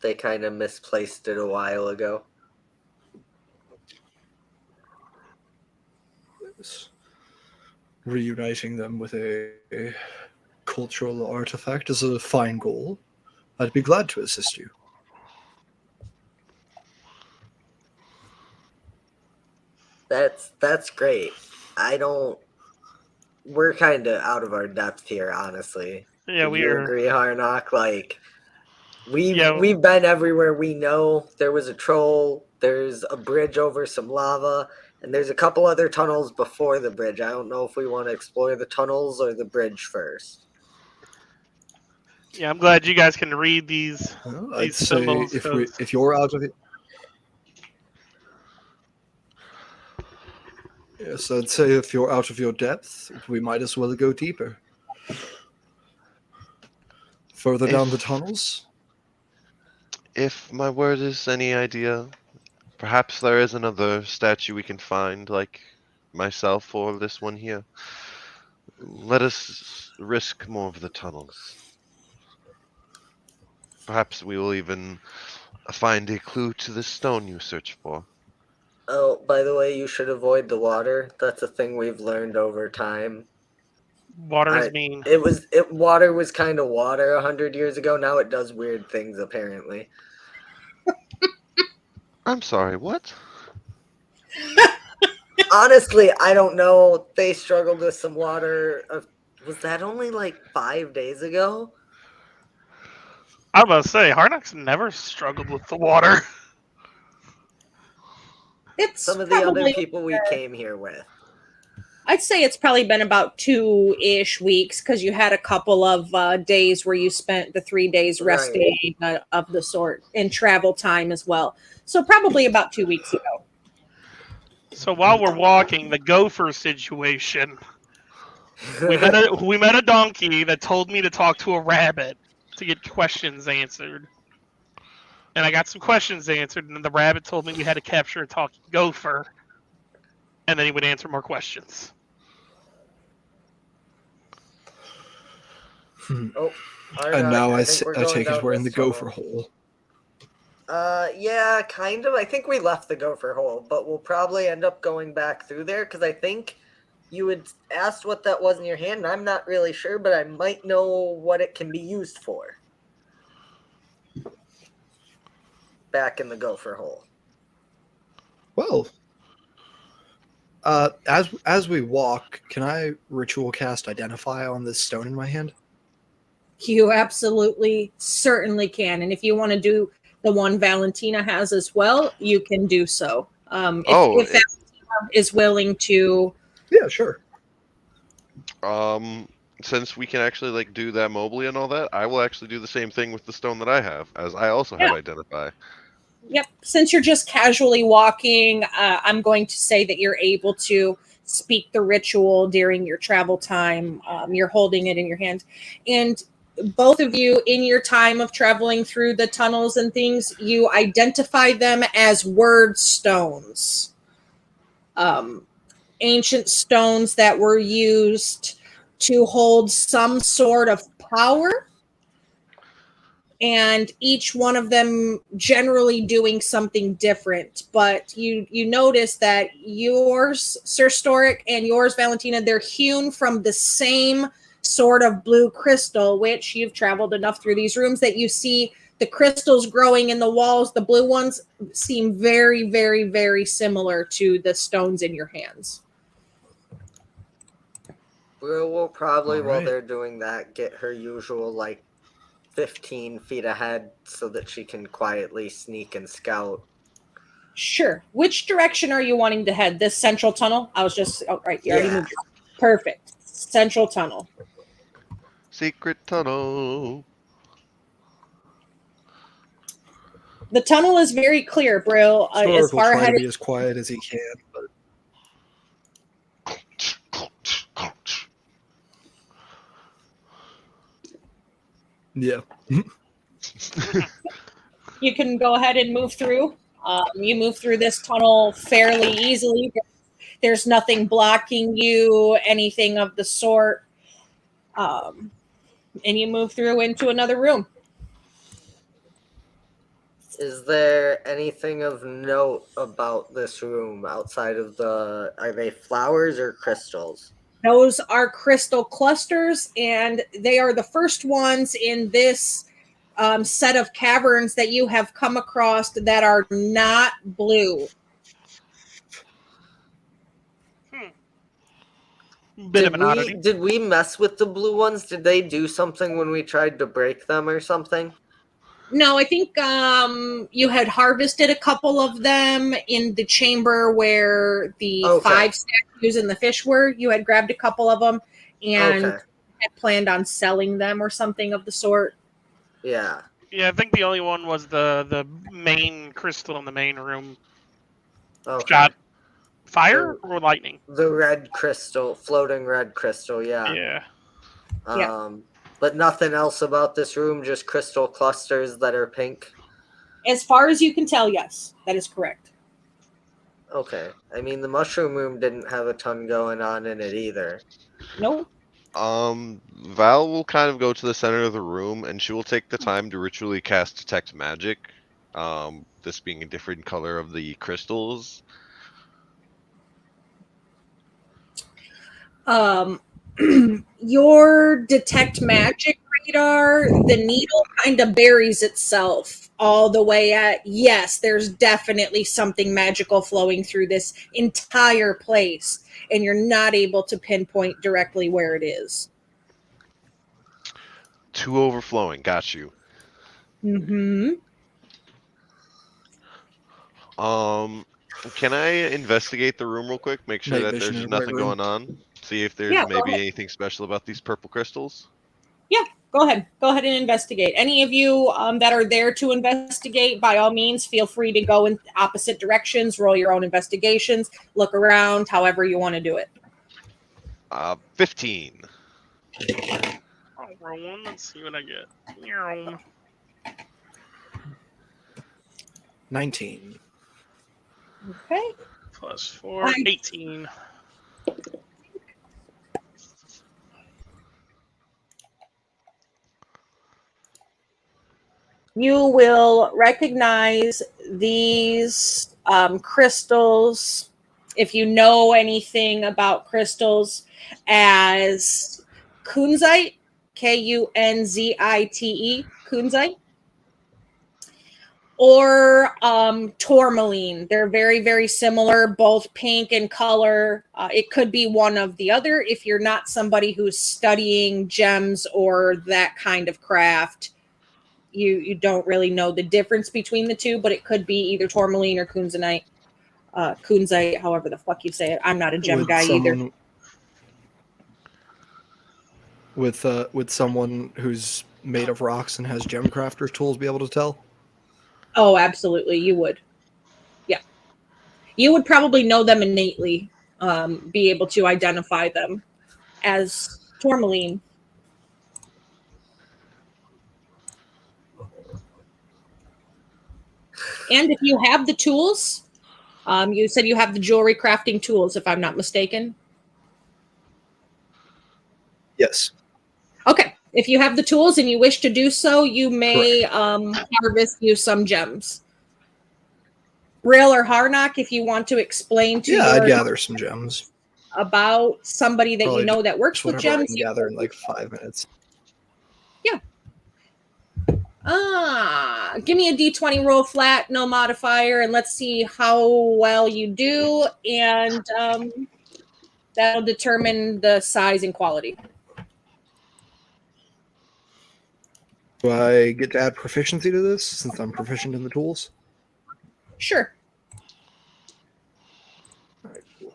They kind of misplaced it a while ago. Yes. Reuniting them with a cultural artifact is a fine goal. I'd be glad to assist you. That's great. We're kind of out of our depth here, honestly. Yeah, Would we you are. agree, Harnock? Like, Yeah. we've been everywhere we know. There was a troll. There's a bridge over some lava, and there's a couple other tunnels before the bridge. I don't know if we want to explore the tunnels or the bridge first. Yeah, I'm glad you guys can read these Well, these I'd say symbols. if you're out of it, yes, I'd say if you're out of your depth, we might as well go deeper. Further down the tunnels. If my word is any idea, perhaps there is another statue we can find, like myself or this one here. Let us risk more of the tunnels. Perhaps we will even find a clue to the stone you search for. Oh, by the way, you should avoid the water. That's a thing we've learned over time. Water is mean. Water was kind of water 100 years ago. Now it does weird things, apparently. I'm sorry, what? Honestly, I don't know. They struggled with some water. Was that only like 5 days ago? I was about to say, Harnock's never struggled with the water. It's Some of the other probably, people we came here with. I'd say it's probably been about 2-ish weeks because you had a couple of days where you spent the 3 days resting of the sort and travel time as well. So probably about 2 weeks ago. So while we're walking, the gopher situation, we met a donkey that told me to talk to a rabbit to get questions answered. And I got some questions answered, and then the rabbit told me we had to capture a talking gopher, and then he would answer more questions. Oh, And now I think we're take going it down we're in the this tunnel. gopher hole. Yeah, kind of. I think we left the gopher hole, but we'll probably end up going back through there because I think you had asked what that was in your hand, and I'm not really sure, but I might know what it can be used for. Back in the gopher hole. Well, as we walk, can I ritual cast Identify on this stone in my hand? You absolutely certainly can. And if you want to do the one Valentina has as well, you can do so. Oh, if Valentina is willing to. Yeah, sure. Since we can actually like do that mobily and all that, I will actually do the same thing with the stone that I have, as I also have Yeah. identify. Yep. Since you're just casually walking, I'm going to say that you're able to speak the ritual during your travel time. You're holding it in your hand. And both of you, in your time of traveling through the tunnels and things, you identify them as word stones. Ancient stones that were used to hold some sort of power, and each one of them generally doing something different. But you notice that yours, Sir Storic, and yours, Valentina, they're hewn from the same sort of blue crystal, which you've traveled enough through these rooms that you see the crystals growing in the walls. The blue ones seem very, very, very similar to the stones in your hands. We'll probably, All while right. they're doing that, get her usual, 15 feet ahead so that she can quietly sneak and scout. Sure. Which direction are you wanting to head? This central tunnel? I was just, right, you already moved. Perfect. Central tunnel. Secret tunnel. The tunnel is very clear, Brill. As Stork will far try ahead to be as quiet as he can, but yeah. you can go ahead and move through. You move through this tunnel fairly easily. There's nothing blocking you, anything of the sort. And you move through into another room. Is there anything of note about this room outside of are they flowers or crystals? Those are crystal clusters, and they are the first ones in this set of caverns that you have come across that are not blue. Bit of an oddity. Did we mess with the blue ones? Did they do something when we tried to break them or something? No, I think you had harvested a couple of them in the chamber where the 5 statues and the fish were. You had grabbed a couple of them and had planned on selling them or something of the sort. Yeah. Yeah, I think the only one was the main crystal in the main room. Okay. Got fire or lightning? The red crystal, floating red crystal, yeah. Yeah. But nothing else about this room, just crystal clusters that are pink? As far as you can tell, yes, that is correct. Okay. I mean, the mushroom room didn't have a ton going on in it either. Nope. Val will kind of go to the center of the room, and she will take the time to ritually cast Detect Magic. This being a different color of the crystals. Your Detect Magic radar, the needle kind of buries itself all the way at, yes, there's definitely something magical flowing through this entire place, and you're not able to pinpoint directly where it is. Too overflowing. Got you. Mm-hmm. Can I investigate the room real quick? Make sure Night that vision there's in the right nothing room. going on. See if there's Yeah, go maybe ahead. anything special about these purple crystals. Yeah, go ahead. Go ahead and investigate. Any of you that are there to investigate, by all means, feel free to go in opposite directions, roll your own investigations, look around, however you want to do it. 15. I'll roll one. Let's see what I get. 19. Okay. Plus 4, 18. You will recognize these crystals, if you know anything about crystals, as kunzite, Kunzite, kunzite, or tourmaline. They're very, very similar, both pink in color. It could be one of the other if you're not somebody who's studying gems or that kind of craft. You don't really know the difference between the two, but it could be either tourmaline or kunzite. kunzite, however the fuck you say it. I'm not a gem guy either. With someone who's made of rocks and has gem crafter tools, be able to tell? Oh, absolutely, you would. Yeah, you would probably know them innately, be able to identify them as tourmaline. And if you have the tools, you said you have the jewelry crafting tools, if I'm not mistaken. Yes. Okay. If you have the tools and you wish to do so, you may harvest you some gems. Brill or Harnock, if you want to explain to I'd gather some gems about somebody that Probably you know that works with whatever I gems. can gather in like 5 minutes. Yeah. Give me a D20 roll flat, no modifier, and let's see how well you do, and that'll determine the size and quality. Do I get to add proficiency to this since I'm proficient in the tools? Sure. All right, cool.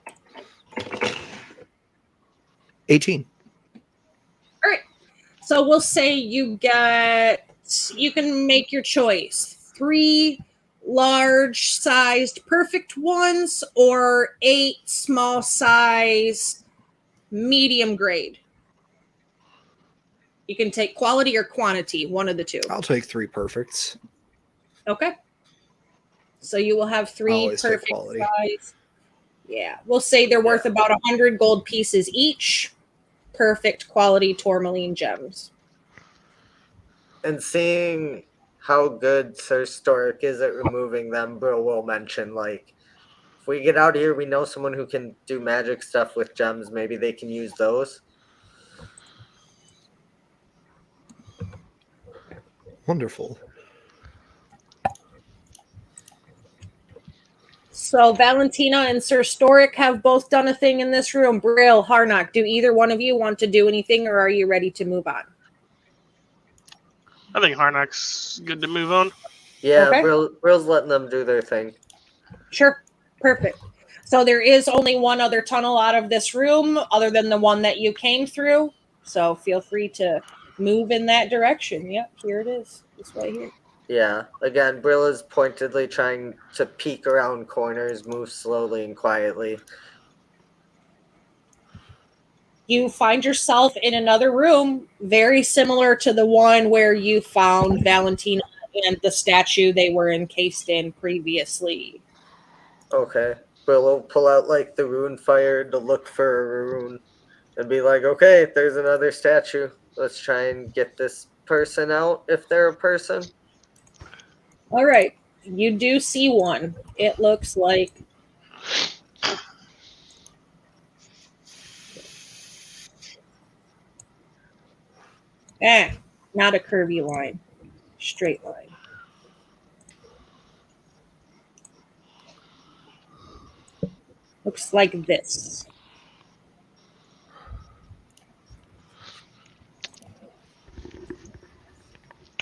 18. All right. So we'll say you can make your choice. 3 large-sized perfect ones or 8 small-size medium grade. You can take quality or quantity, one of the two. I'll take 3 perfects. Okay. So you will have 3 perfect size. Yeah. We'll say they're worth about 100 gold pieces each. Perfect quality tourmaline gems. And seeing how good Sir Storic is at removing them, Brill will mention, like, if we get out of here, we know someone who can do magic stuff with gems. Maybe they can use those. Wonderful. So Valentina and Sir Storic have both done a thing in this room. Brill, Harnock, do either one of you want to do anything, or are you ready to move on? I think Harnock's good to move on. Yeah, Okay. Brill's letting them do their thing. Sure. Perfect. So there is only one other tunnel out of this room other than the one that you came through. So feel free to move in that direction. Yep, here it is. This way here. Yeah. Again, Brill is pointedly trying to peek around corners, move slowly and quietly. You find yourself in another room very similar to the one where you found Valentina and the statue they were encased in previously. Okay. Brill will pull out, like, the rune fire to look for a rune and be like, okay, there's another statue. Let's try and get this person out if they're a person. All right. You do see one. It looks like... not a curvy line. Straight line. Looks like this.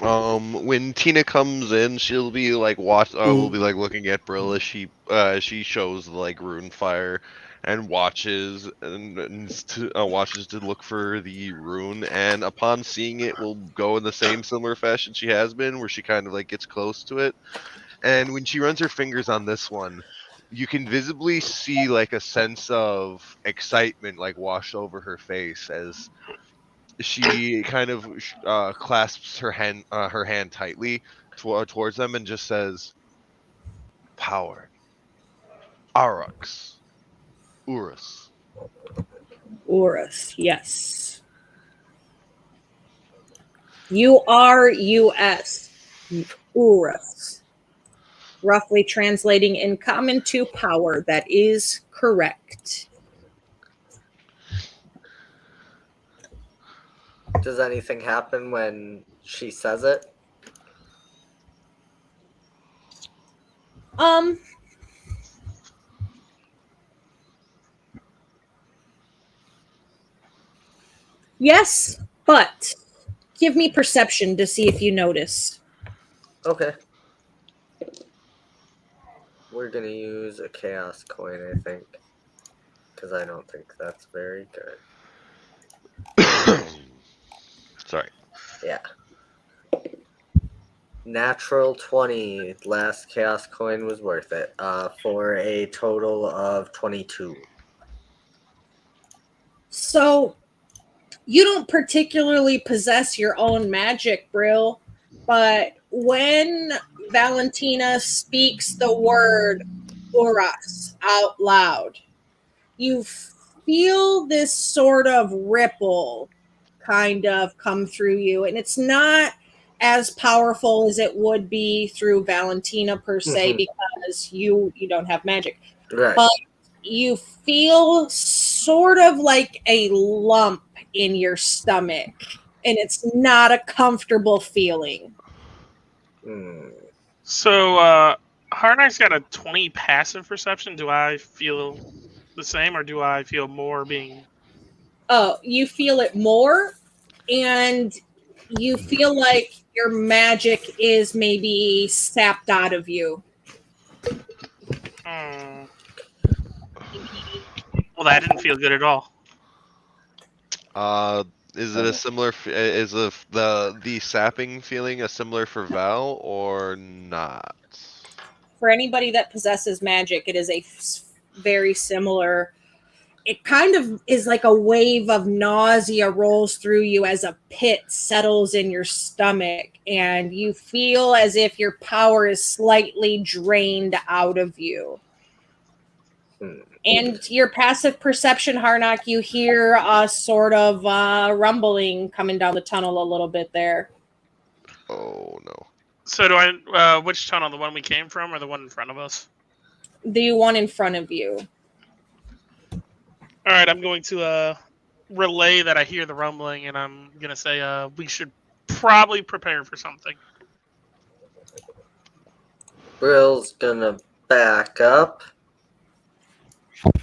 When Tina comes in, she'll be like we'll be like looking at Brill as she shows the like rune fire and watches to look for the rune, and upon seeing it will go in the same similar fashion she has been, where she kind of like gets close to it. And when she runs her fingers on this one, you can visibly see like a sense of excitement like wash over her face as she kind of clasps her hand tightly towards them and just says, "Power, Aurochs, Urus." Urus, yes. U-R-U-S. Urus. Roughly translating in common to power. That is correct. Does anything happen when she says it? Yes, but give me perception to see if you notice. Okay. We're gonna use a chaos coin, I think, because I don't think that's very good. Sorry. Yeah. Natural 20. Last chaos coin was worth it. For a total of 22. So you don't particularly possess your own magic, Brill, but when Valentina speaks the word Uras out loud, you feel this sort of ripple kind of come through you, and it's not as powerful as it would be through Valentina per se, because you don't have magic, Right. but you feel sort of like a lump in your stomach, and it's not a comfortable feeling. So, Harnack's got a 20 passive perception. Do I feel the same, or do I feel more being... Oh, you feel it more, and you feel like your magic is maybe sapped out of you. Well, that didn't feel good at all. Is it a similar? Is the sapping feeling a similar for Val or not? For anybody that possesses magic, it is a very similar. It kind of is like a wave of nausea rolls through you as a pit settles in your stomach, and you feel as if your power is slightly drained out of you. And your passive perception, Harnack, you hear a sort of rumbling coming down the tunnel a little bit there. Oh no. So do I? Which tunnel? The one we came from, or the one in front of us? The one in front of you. All right, I'm going to relay that I hear the rumbling, and I'm gonna say we should probably prepare for something. Brill's gonna back up.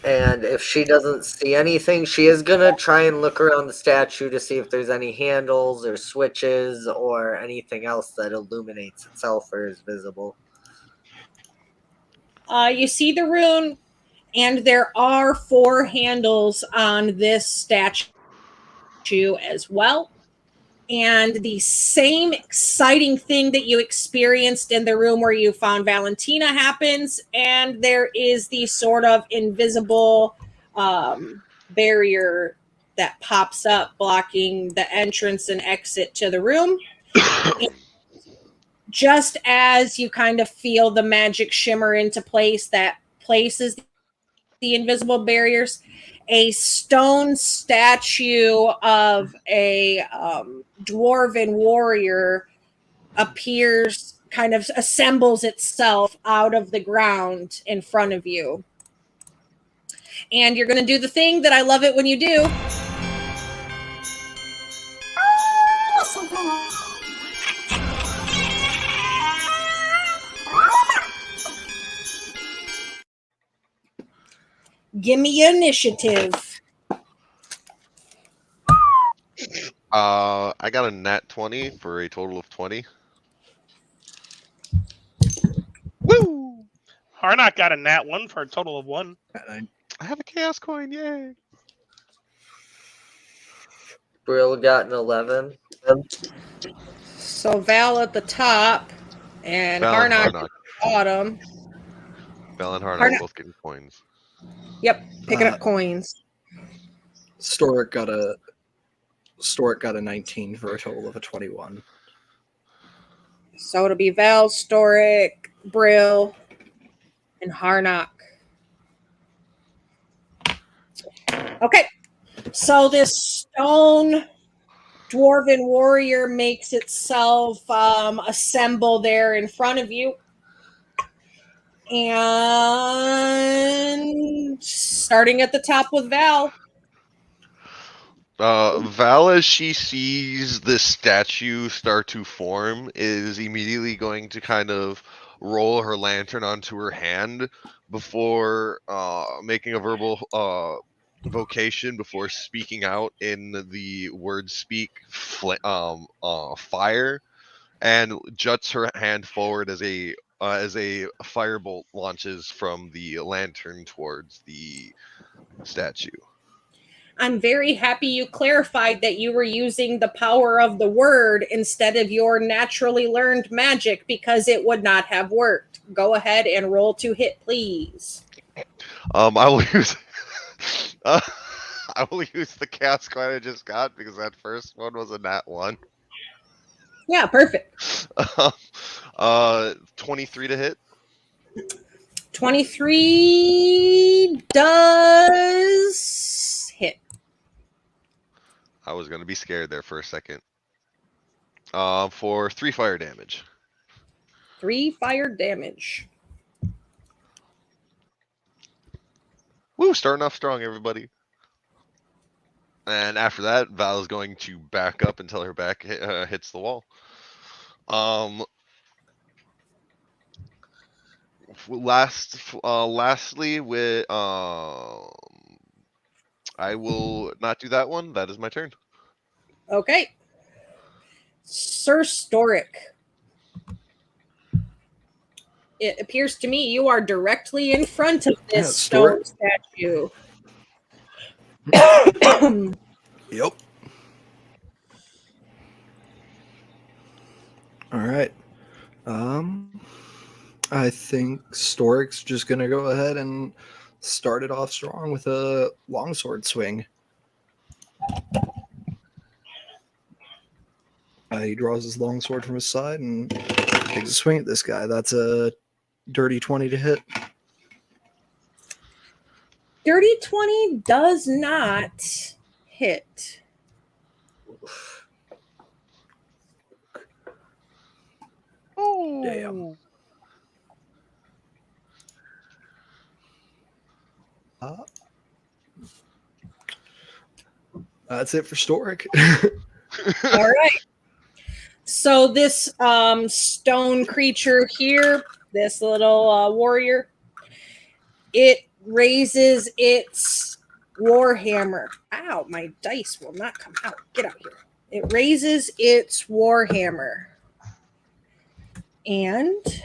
And if she doesn't see anything, she is gonna try and look around the statue to see if there's any handles or switches or anything else that illuminates itself or is visible. You see the rune, and there are 4 handles on this statue as well. And the same exciting thing that you experienced in the room where you found Valentina happens, and there is the sort of invisible barrier that pops up, blocking the entrance and exit to the room. Just as you kind of feel the magic shimmer into place that places the invisible barriers, a stone statue of a dwarven warrior appears, kind of assembles itself out of the ground in front of you. And you're going to do the thing that I love it when you do. Give me your initiative. I got a nat 20 for a total of 20. Woo! Harnack got a nat 1 for a total of 1. I have a chaos coin, yay! Brill got an 11. So Val at the top, and Val and Harnack at Harnack. the bottom. Val and Harnack Harnack. both getting coins. Yep, picking up coins. Storic got a 19 for a total of a 21. So it'll be Val, Storic, Brill, and Harnack. Okay, so this stone dwarven warrior makes itself assemble there in front of you. And starting at the top with Val. Val, as she sees this statue start to form, is immediately going to kind of roll her lantern onto her hand before making a verbal vocation, before speaking out in the word speak fire, and juts her hand forward as a as a firebolt launches from the lantern towards the statue. I'm very happy you clarified that you were using the power of the word instead of your naturally learned magic, because it would not have worked. Go ahead and roll to hit, please. I will use. I will use the chaos coin I just got because that first one was a nat 1. Yeah, perfect. 23 to hit. 23 does hit. I was gonna be scared there for a second. For 3 fire damage. 3 fire damage. Woo! Starting off strong, everybody. And after that, Val is going to back up until her back hits the wall. Lastly, with I will not do that one. That is my turn. Okay. Sir Storic. It appears to me you are directly in front of this stone statue. Yep. All right. I think Storic's just gonna go ahead and start it off strong with a longsword swing. He draws his longsword from his side and takes a swing at this guy. That's a dirty 20 to hit. Dirty 20 does not hit. Oh, Damn. That's it for Storic. All right. So this stone creature here, this little warrior, it raises its warhammer. Ow, my dice will not come out. Get out here. It raises its warhammer. And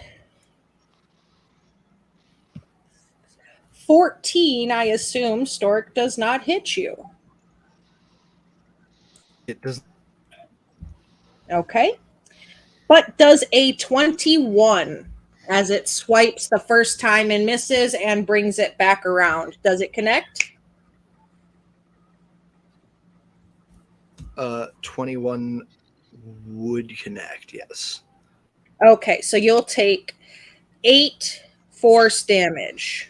14, I assume, Stork does not hit you. It does. Okay. But does a 21 as it swipes the first time and misses and brings it back around. Does it connect? 21 would connect, yes. Okay, so you'll take 8 force damage.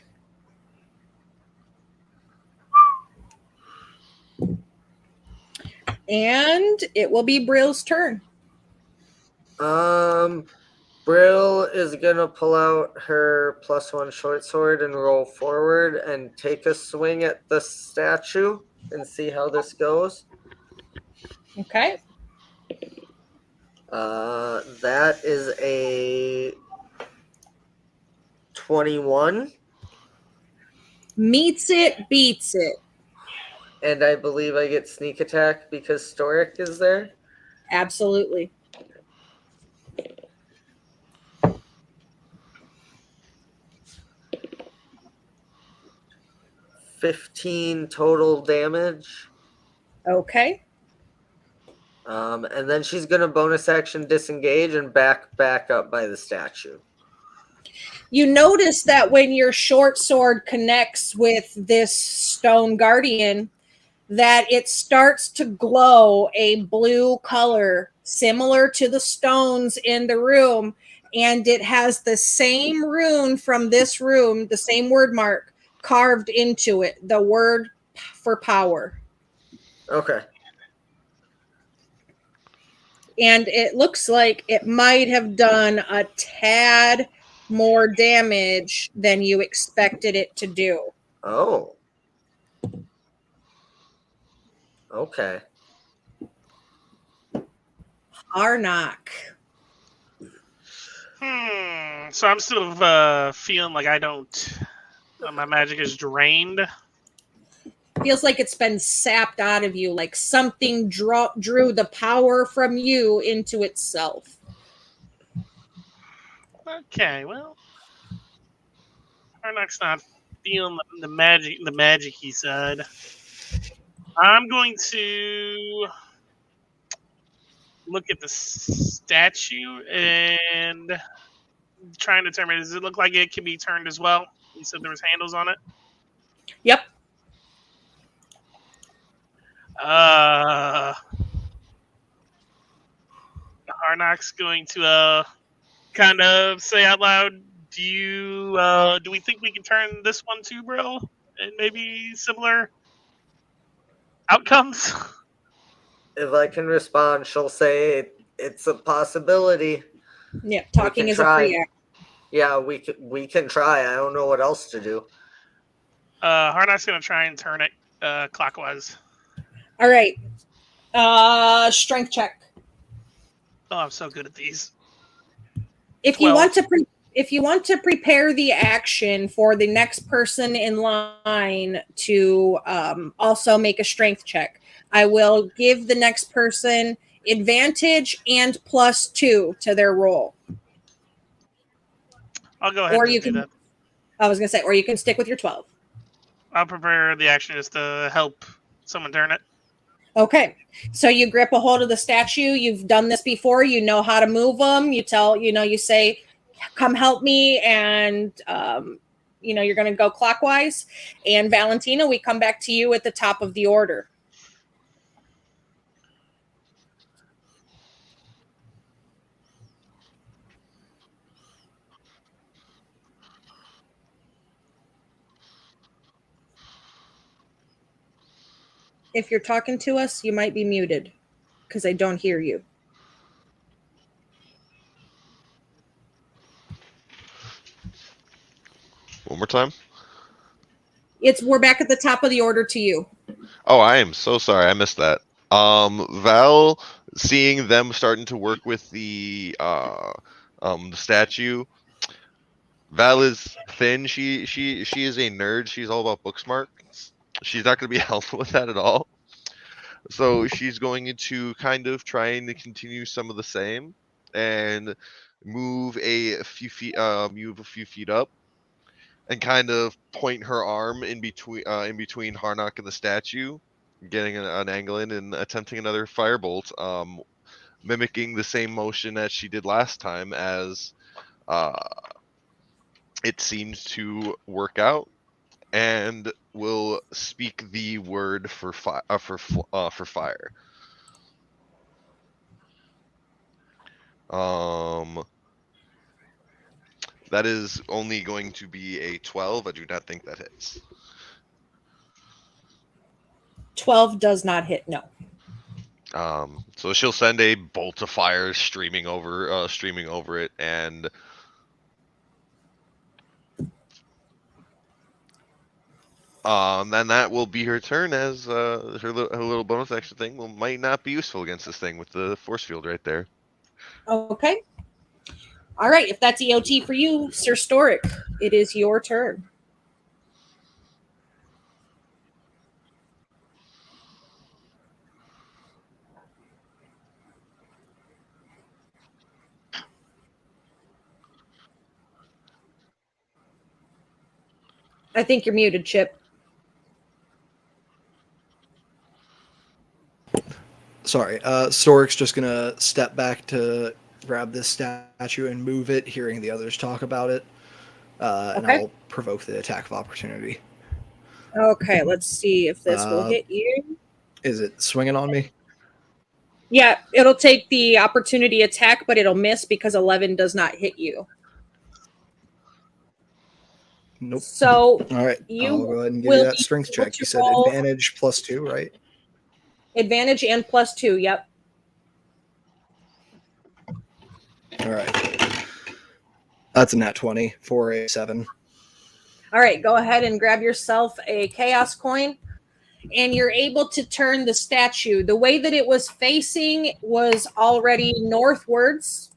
And it will be Brill's turn. Brill is gonna pull out her +1 short sword and roll forward and take a swing at the statue and see how this goes. Okay. That is a 21. Meets it, beats it. And I believe I get sneak attack because Storic is there. Absolutely. $15 total damage. Okay. And then she's gonna bonus action disengage and back up by the statue. You notice that when your short sword connects with this stone guardian, that it starts to glow a blue color similar to the stones in the room, and it has the same rune from this room, the same word mark carved into it, the word for power. Okay. And it looks like it might have done a tad more damage than you expected it to do. Oh. Okay. Arnok. So I'm still feeling like my magic is drained. Feels like it's been sapped out of you, like something drew the power from you into itself. Okay, well, Harnock's not feeling the magic-y side. I'm going to look at the statue and try and determine, does it look like it can be turned as well? You said there was handles on it? Yep. Harnock's going to kind of say out loud, do we think we can turn this one too, bro? And maybe similar outcomes? If I can respond, she'll say it's a possibility. Yeah, talking is try. a free act. Yeah, we can try. I don't know what else to do. Harnock's going to try and turn it clockwise. All right. Strength check. Oh, I'm so good at these. If 12. you want to prepare the action for the next person in line to also make a strength check, I will give the next person advantage and +2 to their roll. I'll go ahead and do that. I was going to say, or you can stick with your 12. I'll prepare the action just to help someone turn it. Okay. So you grip a hold of the statue. You've done this before. You know how to move them. You say, come help me. And, you're going to go clockwise. And Valentina, we come back to you at the top of the order. If you're talking to us, you might be muted because I don't hear you. One more time. We're back at the top of the order to you. Oh, I am so sorry. I missed that. Val, seeing them starting to work with the statue. Val is thin. She is a nerd. She's all about book smarts. She's not going to be helpful with that at all. So she's going to kind of trying to continue some of the same and move a few feet up and kind of point her arm in between Harnock and the statue, getting an angle in and attempting another firebolt, mimicking the same motion as she did last time, as it seems to work out, and will speak the word for fire. That is only going to be a 12. I do not think that hits. 12 does not hit, no. So she'll send a bolt of fire streaming over it, and then that will be her turn, as her little bonus action thing might not be useful against this thing with the force field right there. Okay. All right. If that's EOT for you, Sir Storic, it is your turn. I think you're muted, Chip. Sorry. Storic's just going to step back to grab this statue and move it, hearing the others talk about it. And I'll provoke the attack of opportunity. Okay, let's see if this will hit you. Is it swinging on me? Yeah, it'll take the opportunity attack, but it'll miss because 11 does not hit you. Nope. So all right, I'll go ahead and give you that strength check. You said advantage +2, right? Advantage and +2, yep. All right. That's a nat 20 for a 7. All right, go ahead and grab yourself a chaos coin, and you're able to turn the statue. The way that it was facing was already northwards.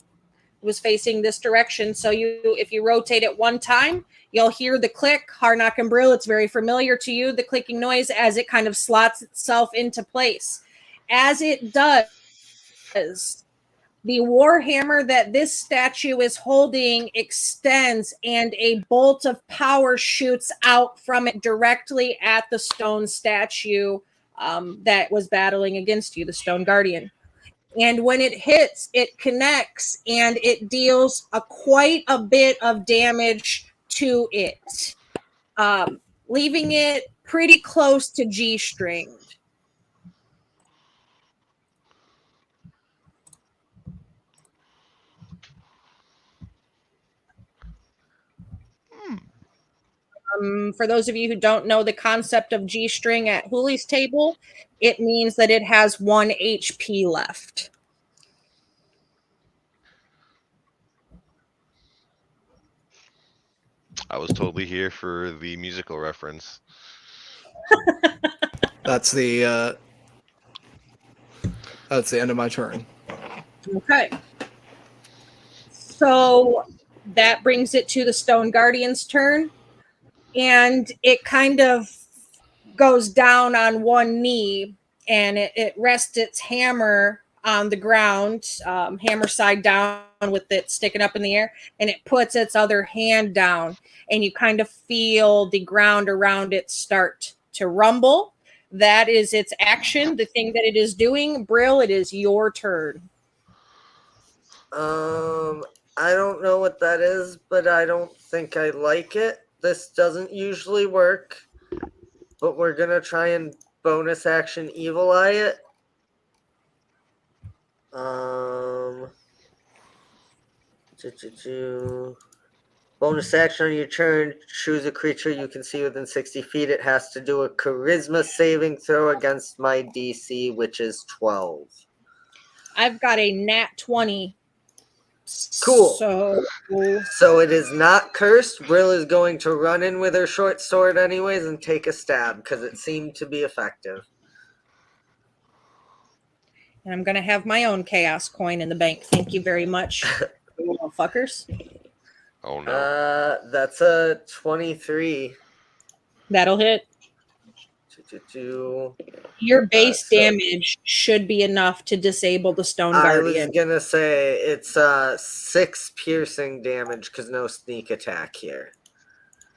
It was facing this direction. So if you rotate it one time, you'll hear the click. Harnock and Brill, it's very familiar to you, the clicking noise as it kind of slots itself into place. As it does, The warhammer that this statue is holding extends, and a bolt of power shoots out from it directly at the stone statue that was battling against you, the Stone Guardian. And when it hits, it connects, and it deals quite a bit of damage to it, leaving it pretty close to G-stringed. For those of you who don't know the concept of G-string at Hoolie's table, it means that it has 1 HP left. I was totally here for the musical reference. That's the end of my turn. Okay. So that brings it to the Stone Guardian's turn. And it kind of goes down on one knee, and it rests its hammer on the ground, hammer side down with it sticking up in the air, and it puts its other hand down, and you kind of feel the ground around it start to rumble. That is its action, the thing that it is doing. Brill, it is your turn. I don't know what that is, but I don't think I like it. This doesn't usually work, but we're gonna try and bonus action evil eye it. Bonus action on your turn, choose a creature you can see within 60 feet. It has to do a charisma saving throw against my DC, which is 12. I've got a nat 20. Cool. So it is not cursed. Brill is going to run in with her short sword anyways and take a stab because it seemed to be effective. and I'm going to have my own chaos coin in the bank. Thank you very much, little fuckers. Oh no. That's a 23. That'll hit. Your base damage should be enough to disable the Stone Guardian. I was gonna say it's 6 piercing damage because no sneak attack here.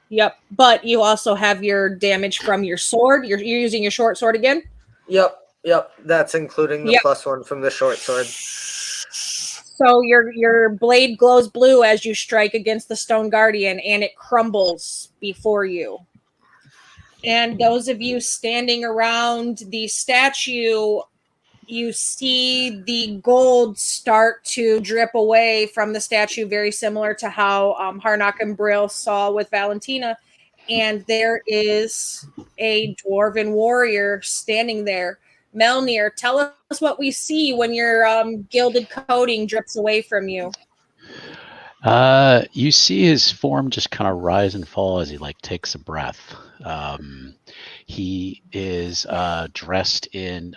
Yep, but you also have your damage from your sword. You're using your short sword again? Yep. That's including the +1 from the short sword. So your blade glows blue as you strike against the Stone Guardian, and it crumbles before you. And those of you standing around the statue, you see the gold start to drip away from the statue, very similar to how Harnack and Brill saw with Valentina. And there is a dwarven warrior standing there. Melnir, tell us what we see when your gilded coating drips away from you. You see his form just kind of rise and fall as he takes a breath. He is dressed in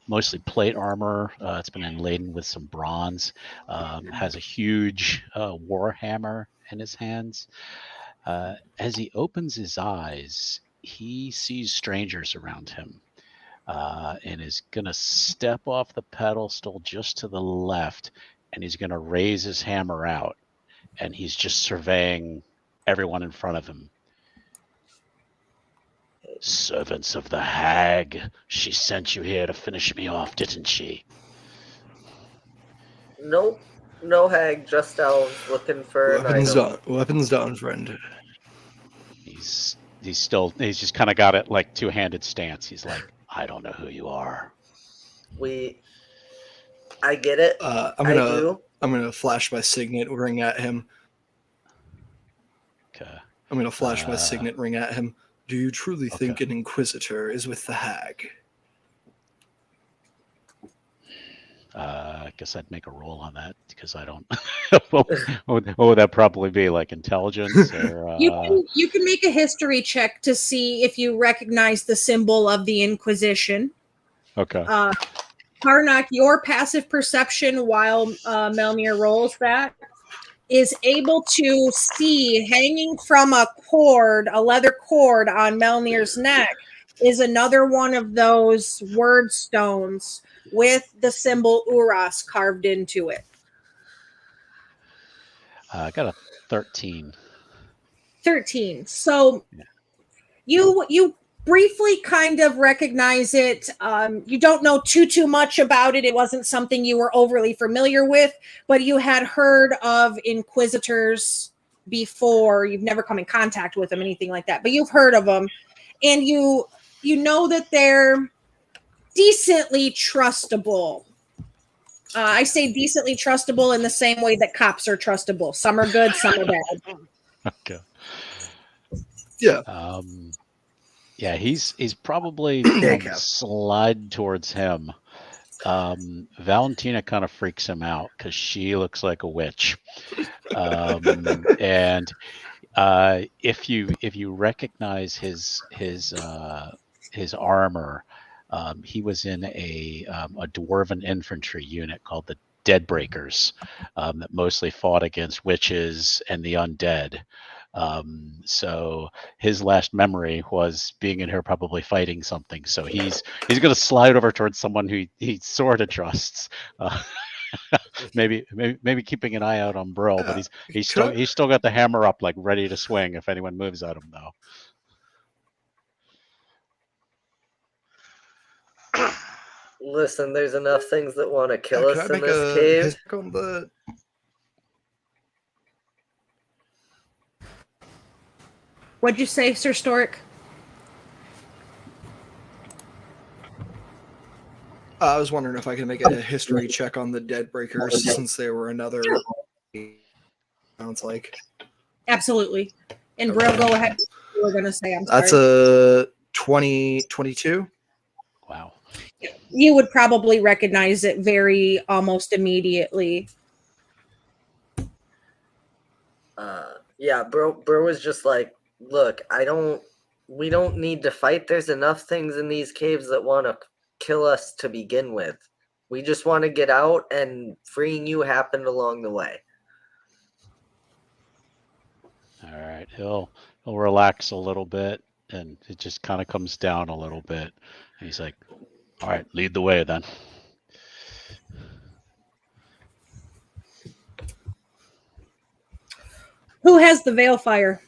mostly plate armor. It's been inladen with some bronze. Has a huge war hammer in his hands. As he opens his eyes, he sees strangers around him. And is going to step off the pedestal just to the left, and he's going to raise his hammer out, and he's just surveying everyone in front of him. Servants of the hag, she sent you here to finish me off, didn't she? Nope, no hag, just elves looking for Weapons down, friend. He's just kind of got it two-handed stance. He's like, I don't know who you are. I get it. I'm gonna flash my signet ring at him. Okay. I'm gonna flash my signet ring at him. Do you truly think an inquisitor is with the hag? I guess I'd make a roll on that because I don't. what would that probably be, intelligence? Or, You can make a history check to see if you recognize the symbol of the Inquisition. Okay. Harnack, your passive perception while Melnir rolls that is able to see hanging from a leather cord on Melnir's neck, is another one of those word stones with the symbol Uras carved into it. I got a 13. 13. So Yeah. you briefly kind of recognize it. You don't know too much about it. It wasn't something you were overly familiar with, but you had heard of inquisitors before. You've never come in contact with them, anything like that, but you've heard of them, and you know that they're decently trustable. I say decently trustable in the same way that cops are trustable. Some are good, some are bad. Okay. Yeah. Yeah, he's probably Yeah, going to Cap. slide towards him. Valentina kind of freaks him out because she looks like a witch. And if you recognize his armor, he was in a dwarven infantry unit called the Deadbreakers that mostly fought against witches and the undead. So his last memory was being in here, probably fighting something. So he's going to slide over towards someone who he sort of trusts. Maybe keeping an eye out on Brill, but he's still got the hammer up, like ready to swing if anyone moves at him, though. Listen, there's enough things that want to kill Could us I in make this a cave. hit check on the? What'd you say, Sir Stork? I was wondering if I could make a history check on the Deadbreakers since they were another. Sounds like Absolutely. And Okay. Brill, go ahead. You were going to say, I'm sorry. that's a 22. Wow. You would probably recognize it almost immediately. Yeah, bro was just like, look, we don't need to fight. There's enough things in these caves that want to kill us to begin with. We just want to get out, and freeing you happened along the way. All right, he'll relax a little bit, and it just kind of comes down a little bit. And he's like, "All right, lead the way then." Who has the veil fire?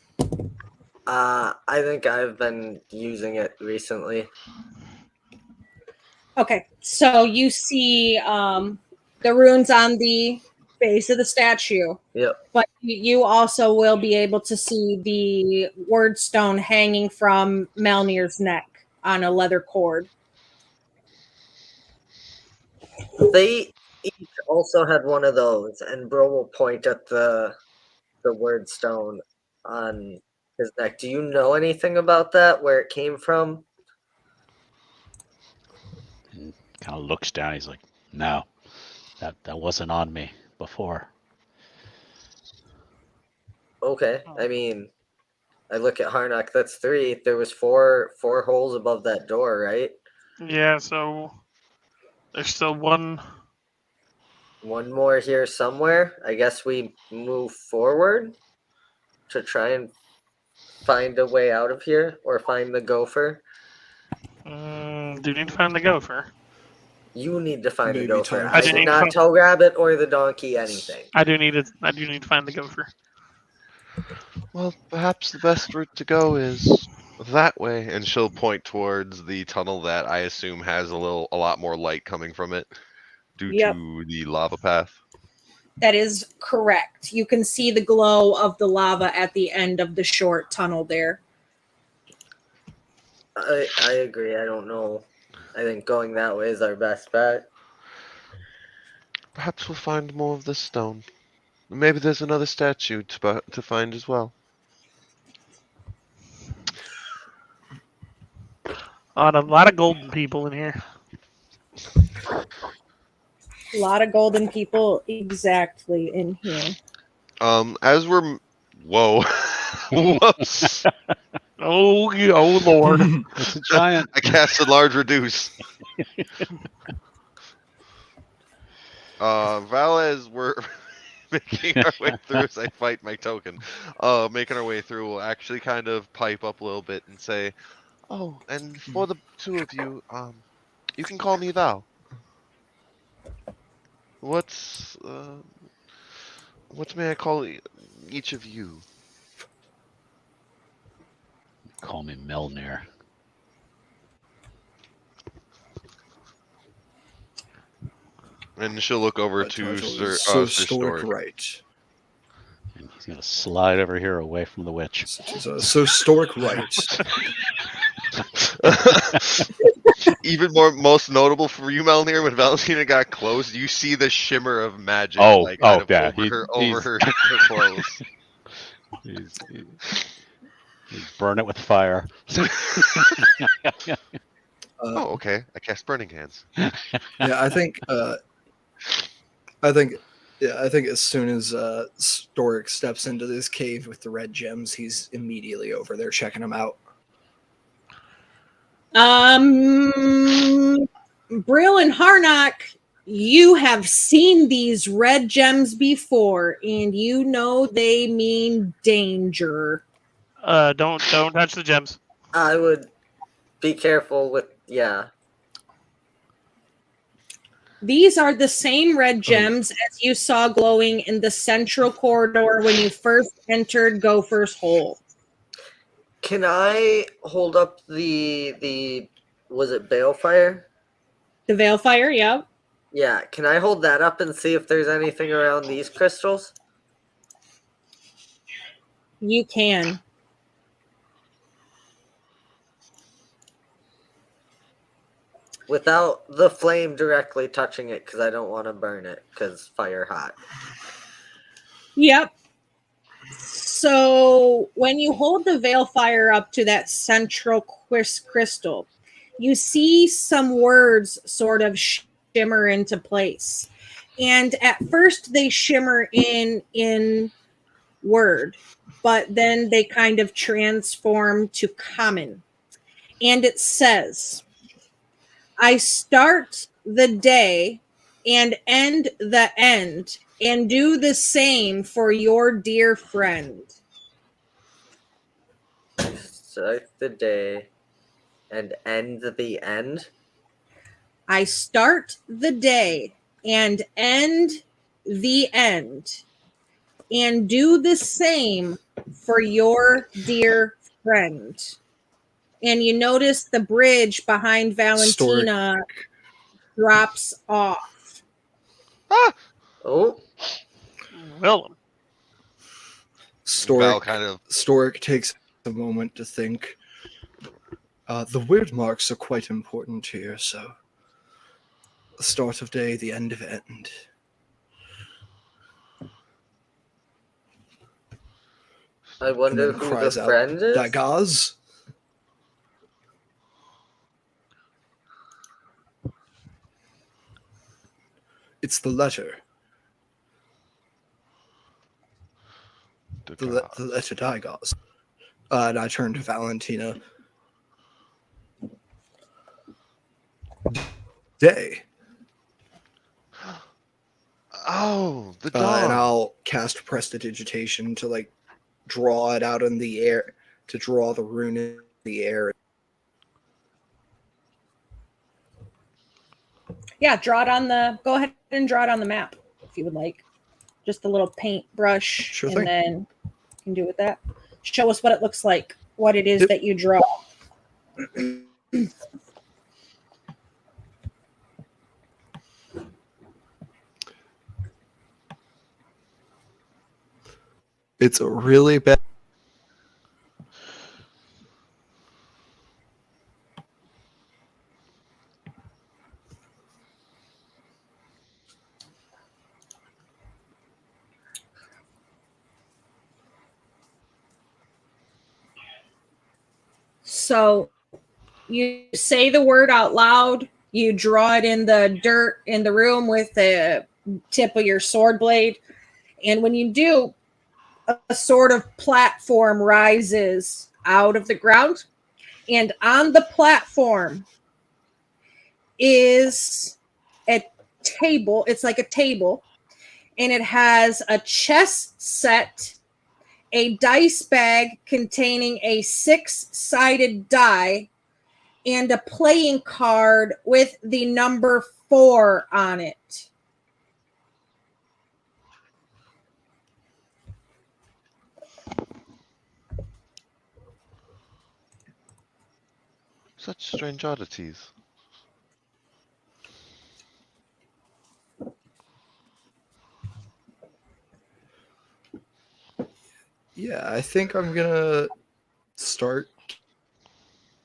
I think I've been using it recently. Okay, so you see the runes on the base of the statue. Yep. But you also will be able to see the word stone hanging from Melnir's neck on a leather cord. They each also had one of those, and bro will point at the word stone on his neck. Do you know anything about that? Where it came from? And kind of looks down. He's like, "No, that wasn't on me before." Okay. I mean, I look at Harnack, that's 3. There was four holes above that door, right? Yeah, so there's still one. One more here somewhere. I guess we move forward to try and find a way out of here, or find the gopher. Do you need to find the gopher? You need to find Maybe the gopher. time I to did find- not tell Rabbit or the donkey anything. I do need to find the gopher. Well, perhaps the best route to go is that way. And she'll point towards the tunnel that I assume has a lot more light coming from it due Yep. to the lava path. That is correct. You can see the glow of the lava at the end of the short tunnel there. I agree. I don't know. I think going that way is our best bet. Perhaps we'll find more of this stone. Maybe there's another statue to find as well. A lot of golden people in here. A lot of golden people exactly in here. As we're whoa, whoops! Oh Lord! It's a giant. I cast a large reduce. Val, as we're making our way through as I fight my token, making our way through, we'll actually kind of pipe up a little bit and say, Oh, and for the two of you, you can call me thou. What's what may I call each of you? Call me Melnir. And she'll look over My to title Sir is So Sir Stoic Stork. Right. And he's going to slide over here away from the witch. Such as So Stoic Right. Even most notable for you, Melnir, when Valentina got close, you see the shimmer of magic Oh, kind of yeah. over her clothes. He's burn it with fire. Oh, okay. I cast Burning Hands. Yeah, I think as soon as Stoic steps into this cave with the red gems, he's immediately over there checking them out. Brill and Harnock, you have seen these red gems before, and you know they mean danger. Don't touch the gems. I would be careful with, yeah. These are the same red gems as you saw glowing in the central corridor when you first entered Gopher's Hole. Can I hold up the was it balefire? The Veilfire, yeah. Yeah, can I hold that up and see if there's anything around these crystals? You can. Without the flame directly touching it, because I don't want to burn it, because fire hot. Yep. So when you hold the Veilfire up to that central crystal, you see some words sort of shimmer into place. And at first they shimmer in word, but then they kind of transform to common. And it says, I start the day and end the end, and do the same for your dear friend. Start the day and end the end. I start the day and end the end, and do the same for your dear friend. And you notice the bridge behind Valentina drops off. Ah! Oh, Willem. Val kind of Stoic takes a moment to think. The word marks are quite important here, so the start of day, the end of end. I wonder then who cries the out, friend is. Dagaz? It's the letter. The letter Dagaz. And I turn to Valentina. Day. Oh, the dog. And I'll cast Prestidigitation to like draw it out in the air, to draw the rune in the air. Yeah, go ahead and draw it on the map if you would like. Just a little paintbrush, Sure and thing. then you can do with that. Show us what it looks like, what it is Yep. that you draw. It's a really bad. So you say the word out loud, you draw it in the dirt in the room with the tip of your sword blade, and when you do, a sort of platform rises out of the ground, and on the platform is a table. It's like a table, and it has a chess set, a dice bag containing a 6-sided die and a playing card with the number 4 on it. Such strange oddities. Yeah, I think I'm gonna start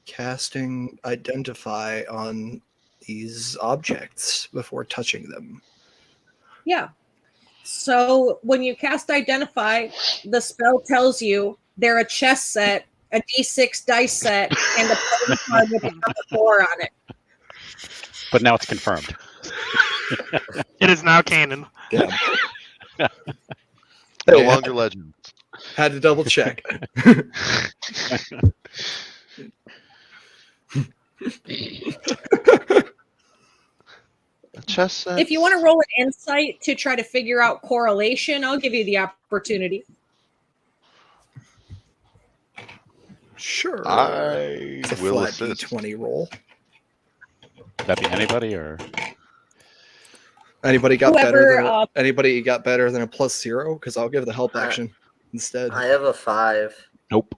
casting Identify on these objects before touching them. Yeah. So when you cast Identify, the spell tells you they're a chess set, a D6 dice set, and a playing card with a number 4 on it. But now it's confirmed. It is now canon. Yeah, No Hey, longer legend. had to double check. Chess set. If you want to roll an insight to try to figure out correlation, I'll give you the opportunity. Sure. I It's a will flat assist. D20 roll. That be anybody or Anybody got Whoever, better than anybody got better than a +0? Because I'll give the help I- action instead. I have a 5. nope.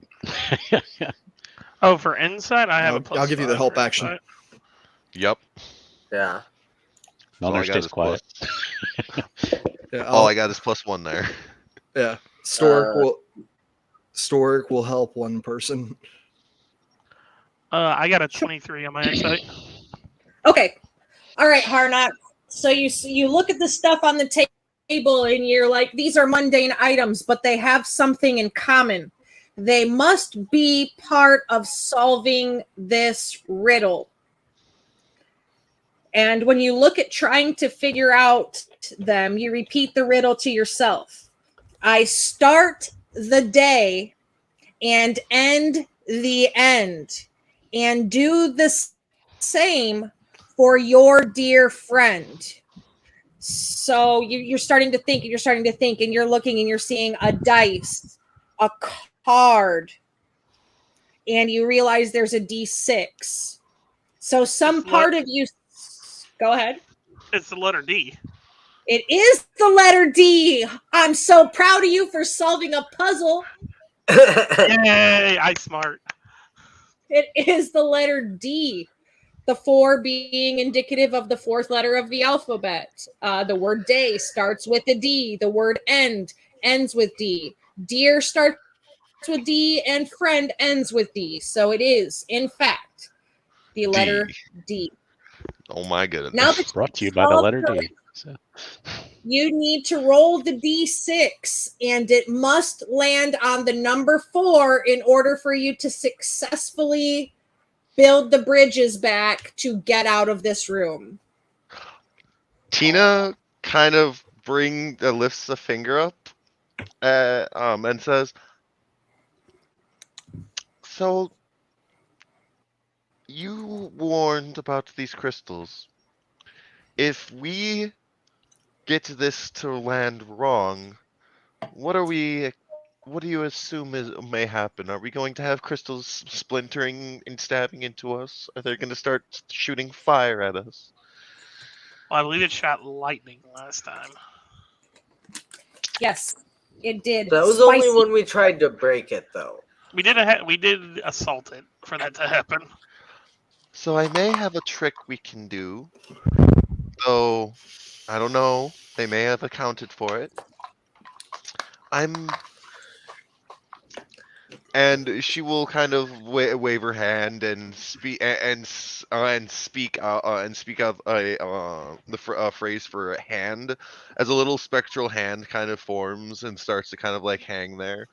Oh, for insight, I have I'll- a plus I'll give you the 5 help for action. insight. Yep. Yeah. All I Melner got stays is quiet. Yeah, All I got is +1 there. yeah. Stork will help one person. I got a 23 on my insight. Okay. All right, Harnot. So you look at the stuff on the table and you're like, these are mundane items, but they have something in common. They must be part of solving this riddle. And when you look at trying to figure out them, you repeat the riddle to yourself. I start the day and end the end, and do the same for your dear friend. So you're starting to think, and you're starting to think, and you're looking and you're seeing a dice, a card, and you realize there's a D6. So some part of you, go ahead. It's the letter D. It is the letter D. I'm so proud of you for solving a puzzle. Yay! I smart. It is the letter D. The 4 being indicative of the 4th letter of the alphabet. The word day starts with a D. The word end ends with D. Dear starts with D and friend ends with D. So it is, in fact, the letter D. Oh my goodness. Now that Brought to you by the letter D. So, you need to roll the D6, and it must land on the number 4 in order for you to successfully build the bridges back to get out of this room. Tina kind of lifts a finger up and says, so you warned about these crystals. If we get this to land wrong, what do you assume may happen? Are we going to have crystals splintering and stabbing into us? Are they going to start shooting fire at us? Well, I believe it shot lightning last time. Yes, it did. That was Spicy. only when we tried to break it, though. We did assault it for that to happen. So I may have a trick we can do. Though, I don't know. They may have accounted for it. And she will kind of wave her hand and speak out the phrase for hand, as a little spectral hand kind of forms and starts to kind of like hang there.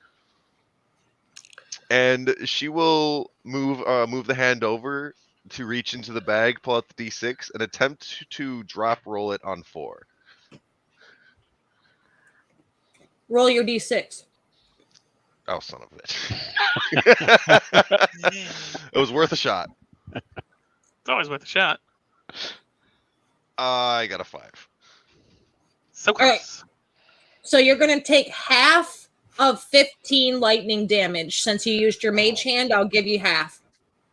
And she will move the hand over to reach into the bag, pull out the D6, and attempt to drop roll it on 4. Roll your D6. Oh, son of a bitch. It was worth a shot. It's always worth a shot. I got a 5. So close. right. So you're going to take half of 15 lightning damage. Since you used your mage hand, I'll give you half.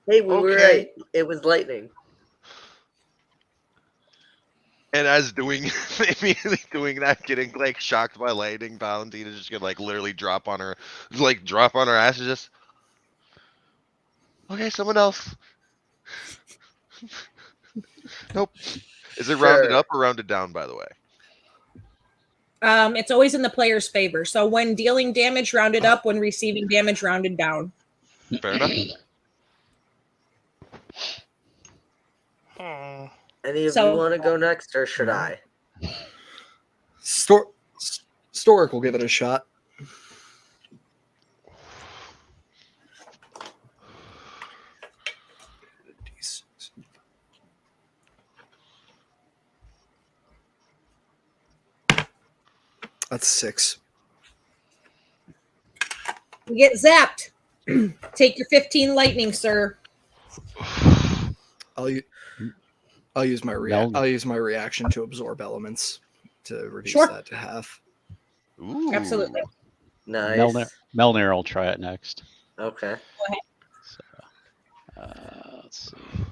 Hey, we were Okay. right. It was lightning. And as immediately doing that, getting like shocked by lightning, Valentina's just gonna like literally drop on her ass and just, okay, someone else. Nope. Is it rounded Sure. up or rounded down, by the way? It's always in the player's favor. So when dealing damage, rounded up. When receiving damage, rounded down. Fair enough. Any of So- you want to go next, or should I? Storic will give it a shot. That's 6. You get zapped. Take your 15 lightning, sir. I'll use my reaction to absorb elements to reduce Sure. that to half. Ooh. Absolutely. Nice. Melnir will try it next. Okay. So, let's see.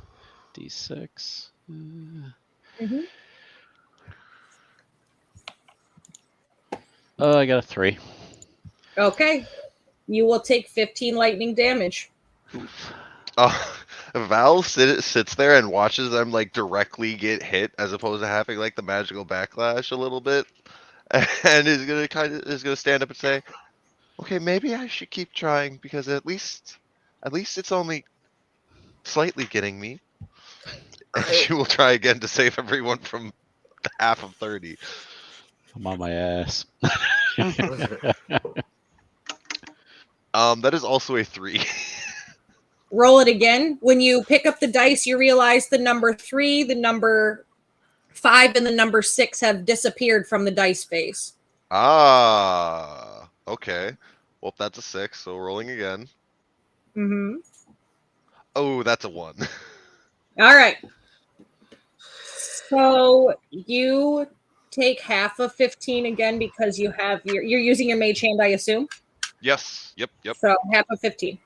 D6. Mhm. Oh, I got a 3. Okay. You will take 15 lightning damage. Val sits there and watches them like directly get hit, as opposed to having like the magical backlash a little bit, and is gonna stand up and say, "Okay, maybe I should keep trying because at least it's only slightly getting me." And she will try again to save everyone from the half of 30. I'm on my ass. That is also a 3. Roll it again. When you pick up the dice, you realize the number 3, the number 5, and the number 6 have disappeared from the dice face. Ah, okay. Well, that's a 6, so rolling again. Mm-hmm. Oh, that's a 1. All right. So you take half of 15 again because you're using your mage hand, I assume. Yes. Yep. So half of 15.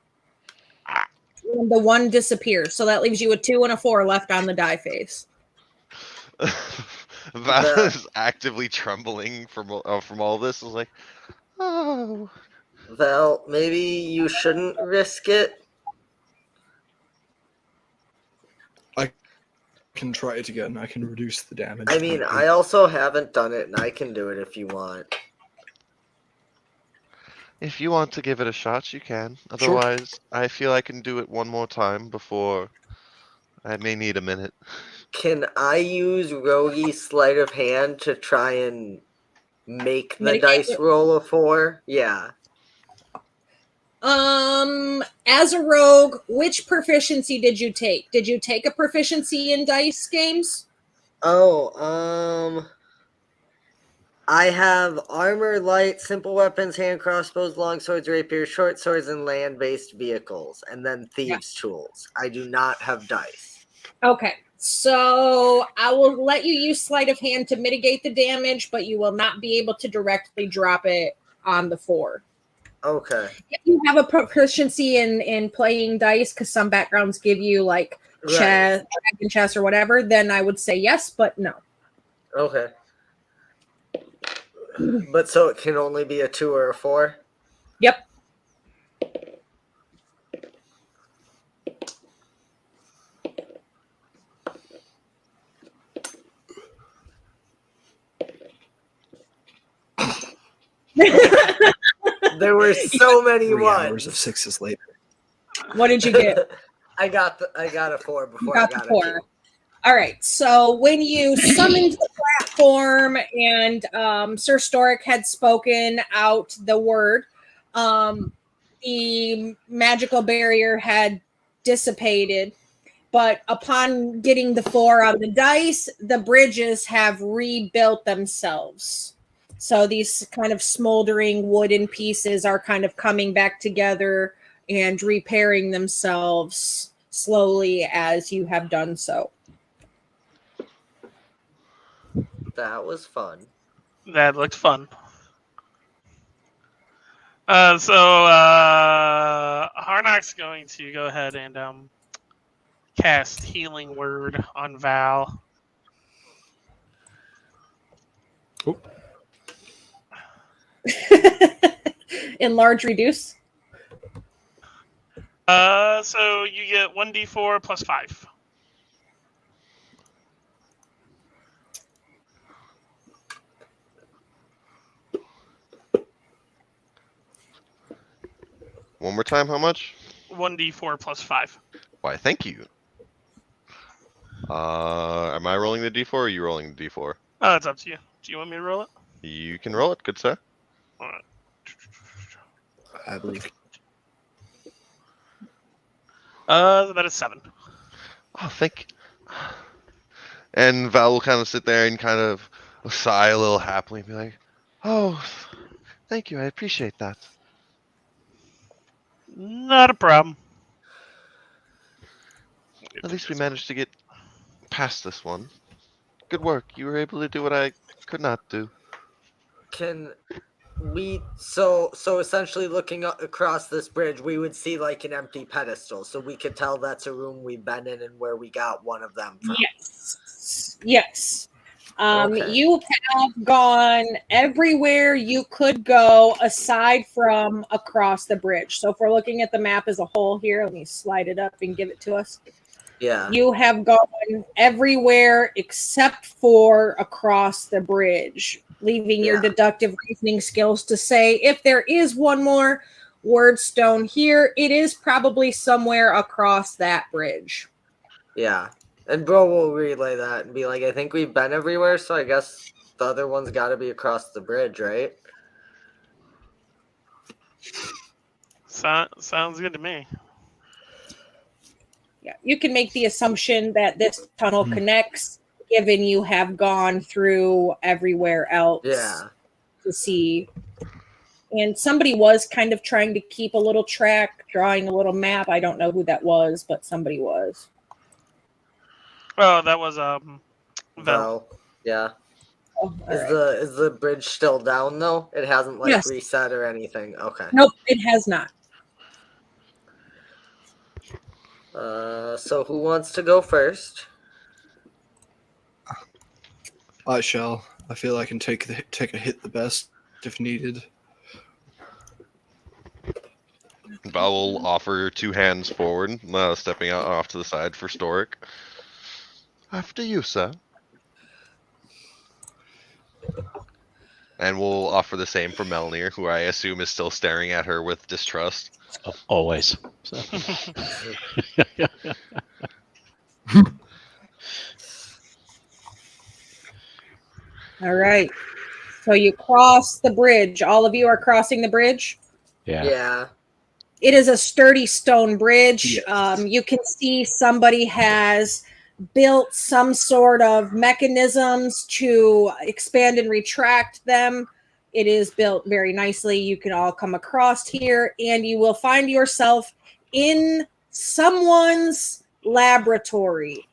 And the 1 disappears. So that leaves you a 2 and a 4 left on the die face. Val is actively trembling from all this. Is like, oh. Val, maybe you shouldn't risk it. I can try it again. I can reduce the damage. I mean, I also haven't done it, and I can do it if you want. If you want to give it a shot, you can. Sure. Otherwise, I feel I can do it one more time before I may need a minute. Can I use Rogue's sleight of hand to try and make the Mitigate dice it? roll a 4? Yeah. As a rogue, which proficiency did you take? Did you take a proficiency in dice games? Oh, I have armor, light, simple weapons, hand crossbows, long swords, rapiers, short swords, and land-based vehicles, and then thieves' tools. I do not have dice. Okay. So I will let you use sleight of hand to mitigate the damage, but you will not be able to directly drop it on the 4. Okay. If you have a proficiency in playing dice, because some backgrounds give you like chess, dragon chess, or whatever, then I would say yes, but no. Okay. But so it can only be a 2 or a 4? Yep. There were so many 3 hours ones. of 6s later. What did you get? I got a 4 before got I got the 4. a 2. All right. So when you summoned the platform and Sir Storic had spoken out the word, the magical barrier had dissipated. But upon getting the 4 on the dice, the bridges have rebuilt themselves. So these kind of smoldering wooden pieces are kind of coming back together and repairing themselves slowly as you have done so. That was fun. That looked fun. So Harnack's going to go ahead and cast Healing Word on Val. Enlarge, reduce. So you get 1d4 plus 5. One more time, how much? 1d4 plus 5. Why, thank you. Am I rolling the d4 or are you rolling the d4? Oh, it's up to you. Do you want me to roll it? You can roll it, good sir. All right. I believe. That is 7. Oh, thank you. And Val will kind of sit there and kind of sigh a little happily and be like, oh, thank you, I appreciate that. Not a problem. At least we managed to get past this one. Good work. You were able to do what I could not do. Can we so essentially looking across this bridge, we would see like an empty pedestal, so we could tell that's a room we've been in and where we got one of them from. Yes. Okay. You have gone everywhere you could go aside from across the bridge. So if we're looking at the map as a whole here, let me slide it up and give it to us. Yeah. You have gone everywhere except for across the bridge, leaving your Yeah. deductive reasoning skills to say if there is one more word stone here, it is probably somewhere across that bridge. Yeah. And bro will relay that and be like, I think we've been everywhere, so I guess the other one's got to be across the bridge, right? Sounds good to me. Yeah, you can make the assumption that this tunnel connects, given you have gone through everywhere else Yeah. to see. And somebody was kind of trying to keep a little track, drawing a little map. I don't know who that was, but somebody was. Oh, that was Val. Val. Yeah. Oh, all Is right. the bridge still down though? It hasn't like Yes. reset or anything. Okay. Nope, it has not. So who wants to go first? I shall. I feel I can take a hit the best if needed. Val will offer 2 hands forward, stepping out off to the side for Storic. After you, sir. And we'll offer the same for Melnir, who I assume is still staring at her with distrust. Always. So. All right. So you cross the bridge. All of you are crossing the bridge. Yeah. Yeah. It is a sturdy stone bridge. Yes. You can see somebody has built some sort of mechanisms to expand and retract them. It is built very nicely. You can all come across here and you will find yourself in someone's laboratory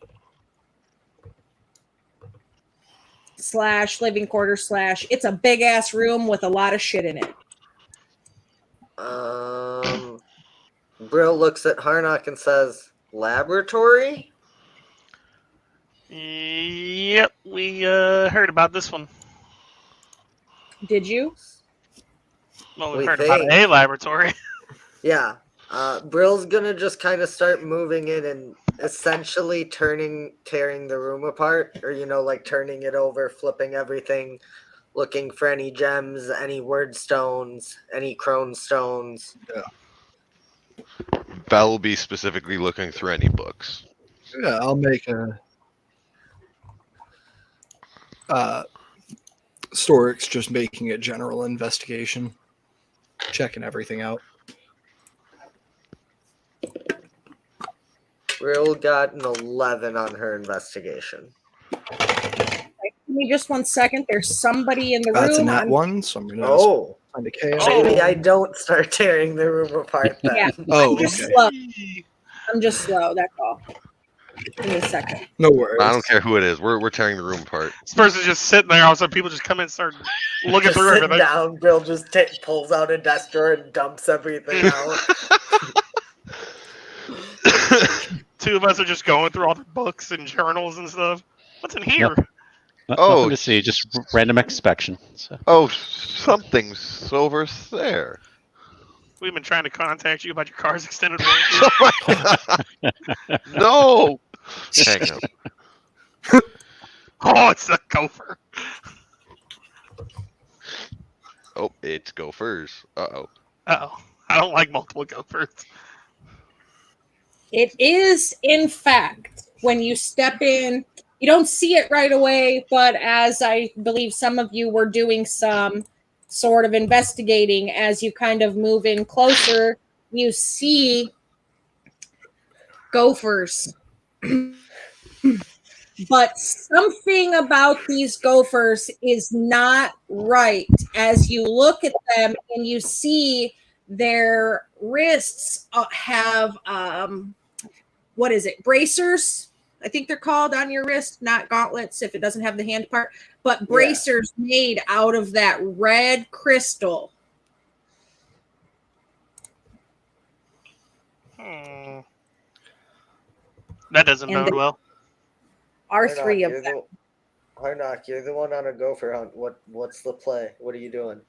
/ living quarter / it's a big ass room with a lot of shit in it. Brill looks at Harnock and says, "Laboratory?" Yep, we heard about this one. Did you? Well, we We heard about think. a laboratory. Yeah. Brill's gonna just kind of start moving in and essentially tearing the room apart, or like turning it over, flipping everything, looking for any gems, any word stones, any crone stones. Val will be specifically looking through any books. Yeah, I'll make Storic's just making a general investigation, checking everything out. Brill got an 11 on her investigation. Give me just 1 second. There's somebody in the That's a room. nat 1, so I'm gonna Oh, find a chaos. maybe I don't start tearing the room apart then. Yeah. Oh, I'm just okay. slow. I'm just slow. That's all. Give me a second. No worries. I don't care who it is. We're tearing the room apart. This person's just sitting there. All of a sudden, people just come in and start looking Just through sitting everything. down, Brill just pulls out a desk drawer and dumps everything out. 2 two of us are just going through all the books and journals and stuff. What's in here? Nothing to see, just random inspection. So. Oh, something's over there. We've been trying to contact you about your car's extended Oh warranty. my god! No. Hang up. Oh, it's the gopher. Oh, it's gophers. Uh-oh. Uh-oh. I don't like multiple gophers. It is, in fact, when you step in, you don't see it right away, but as I believe some of you were doing some sort of investigating, as you kind of move in closer, you see gophers. But something about these gophers is not right as you look at them and you see their wrists have what is it, bracers, I think they're called, on your wrist, not gauntlets if it doesn't have the hand part, but bracers made out of that red crystal. That doesn't And bode well. Are Harnock, three of them. Harnock, you're the one on a gopher hunt. What's the play? What are you doing?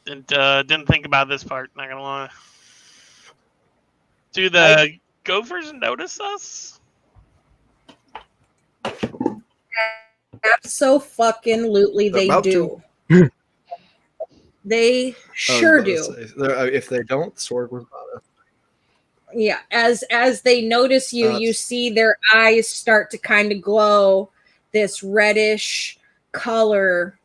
Didn't think about this part, not gonna lie. Do the gophers notice us? Absolutely, they About do. to. They sure do. If they don't, Sorg was about to. Yeah, as they notice you, you see their eyes start to kind of glow this reddish color,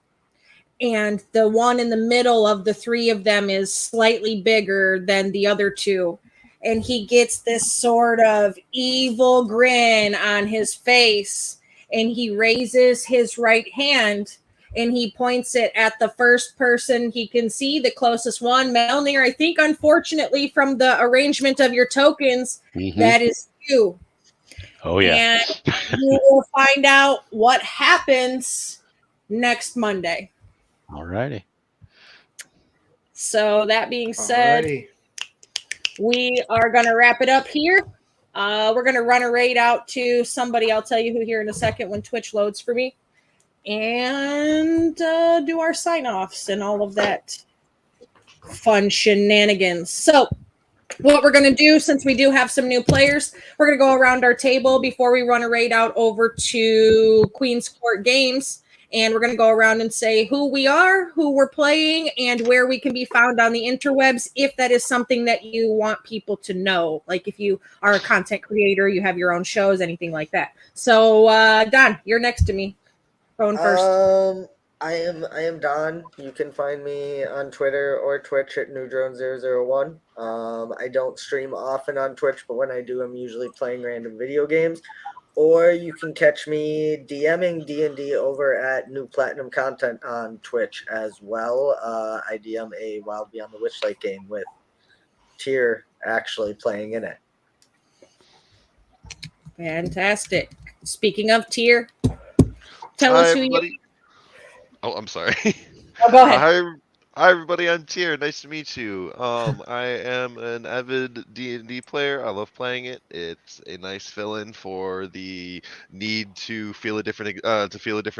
and the one in the middle of the three of them is slightly bigger than the other two, and he gets this sort of evil grin on his face, and he raises his right hand and he points it at the first person he can see, the closest one. Melnir, I think, unfortunately, from the arrangement of your tokens, that is you. Oh, yeah. And you will find out what happens next Monday. All righty. So that being said, we are going to wrap it up here. We're going to run a raid out to somebody. I'll tell you who here in a second when Twitch loads for me. And do our sign-offs and all of that fun shenanigans. So what we're going to do, since we do have some new players, we're going to go around our table before we run a raid out over to Queen's Court Games. And we're going to go around and say who we are, who we're playing, and where we can be found on the interwebs, if that is something that you want people to know. Like if you are a content creator, you have your own shows, anything like that. So, Don, you're next to me. Going first. I am Don. You can find me on Twitter or Twitch at NewDrone001. I don't stream often on Twitch, but when I do, I'm usually playing random video games. Or you can catch me DMing D&D over at New Platinum Content on Twitch as well. I DM a Wild Beyond the Witchlight game with Tyr actually playing in it. Fantastic. Speaking of Tyr, tell us who you... Oh, I'm sorry. Oh, go ahead. Hi, everybody. I'm Tyr. Nice to meet you. I am an avid D&D player. I love playing it. It's a nice fill-in for the need to feel a different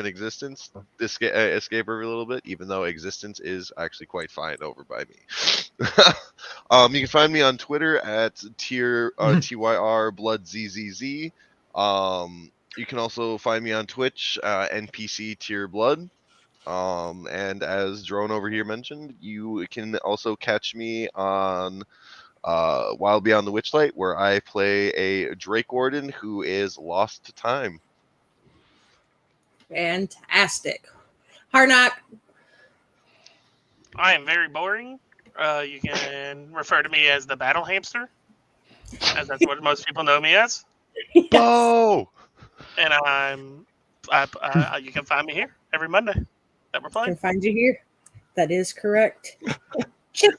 existence. Escape every little bit, even though existence is actually quite fine over by me. You can find me on Twitter at Tyr TYR Blood ZZZ. You can also find me on Twitch, NPC Tyr Blood. And as Drone over here mentioned, you can also catch me on Wild Beyond the Witchlight, where I play a Drake Warden who is lost to time. Fantastic. Harnock. I am very boring. You can refer to me as the Battle Hamster, as that's what most people know me as. Yes. Oh! And you can find me here every Monday that we're I playing. can find you here. That is correct. Chip.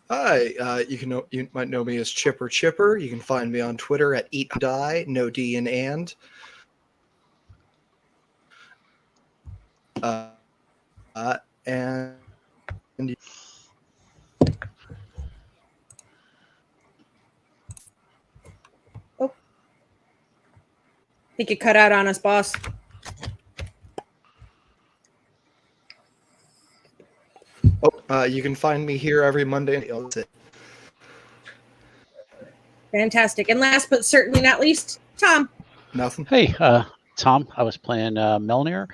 Hi, you might know me as Chipper Chipper. You can find me on Twitter at EatDie, no D in and. And And I think you cut out on us, boss. you can find me here every Monday. That's it. Fantastic. And last but certainly not least, Tom. Nothing. Hey, Tom, I was playing Melnir.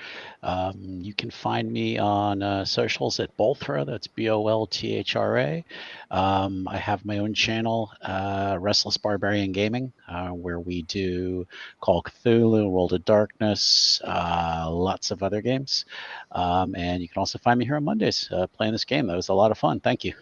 You can find me on socials at Bolthra. That's BOLTHRA. I have my own channel, Restless Barbarian Gaming, where we do Call of Cthulhu, World of Darkness, lots of other games. And you can also find me here on Mondays playing this game. That was a lot of fun. Thank you.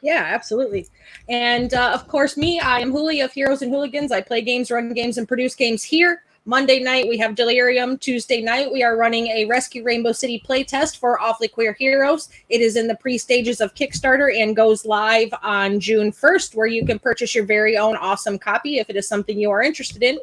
Yeah, absolutely. And of course, me, I am Huli of Heroes and Hooligans. I play games, run games, and produce games here. Monday night, we have Delirium. Tuesday night, we are running a Rescue Rainbow City playtest for Awfully Queer Heroes. It is in the pre-stages of Kickstarter and goes live on June 1st, where you can purchase your very own awesome copy if it is something you are interested in.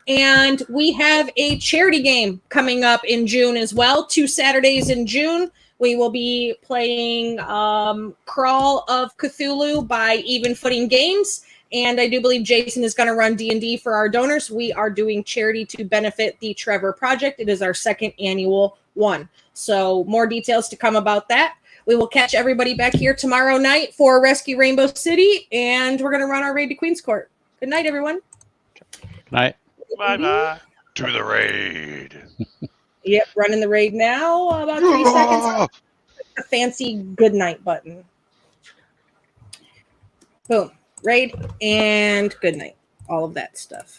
And we have a charity game coming up in June as well. 2 Saturdays in June. We will be playing Crawl of Cthulhu by Even Footing Games. And I do believe Jason is going to run D&D for our donors. We are doing charity to benefit the Trevor Project. It is our second annual one. So more details to come about that. We will catch everybody back here tomorrow night for Rescue Rainbow City. And we're going to run our raid to Queen's Court. Good night, everyone. Good night. Bye-bye. To the raid. Yep, running the raid now. About 3 seconds. A fancy good night button. Boom. Raid and good night. All of that stuff.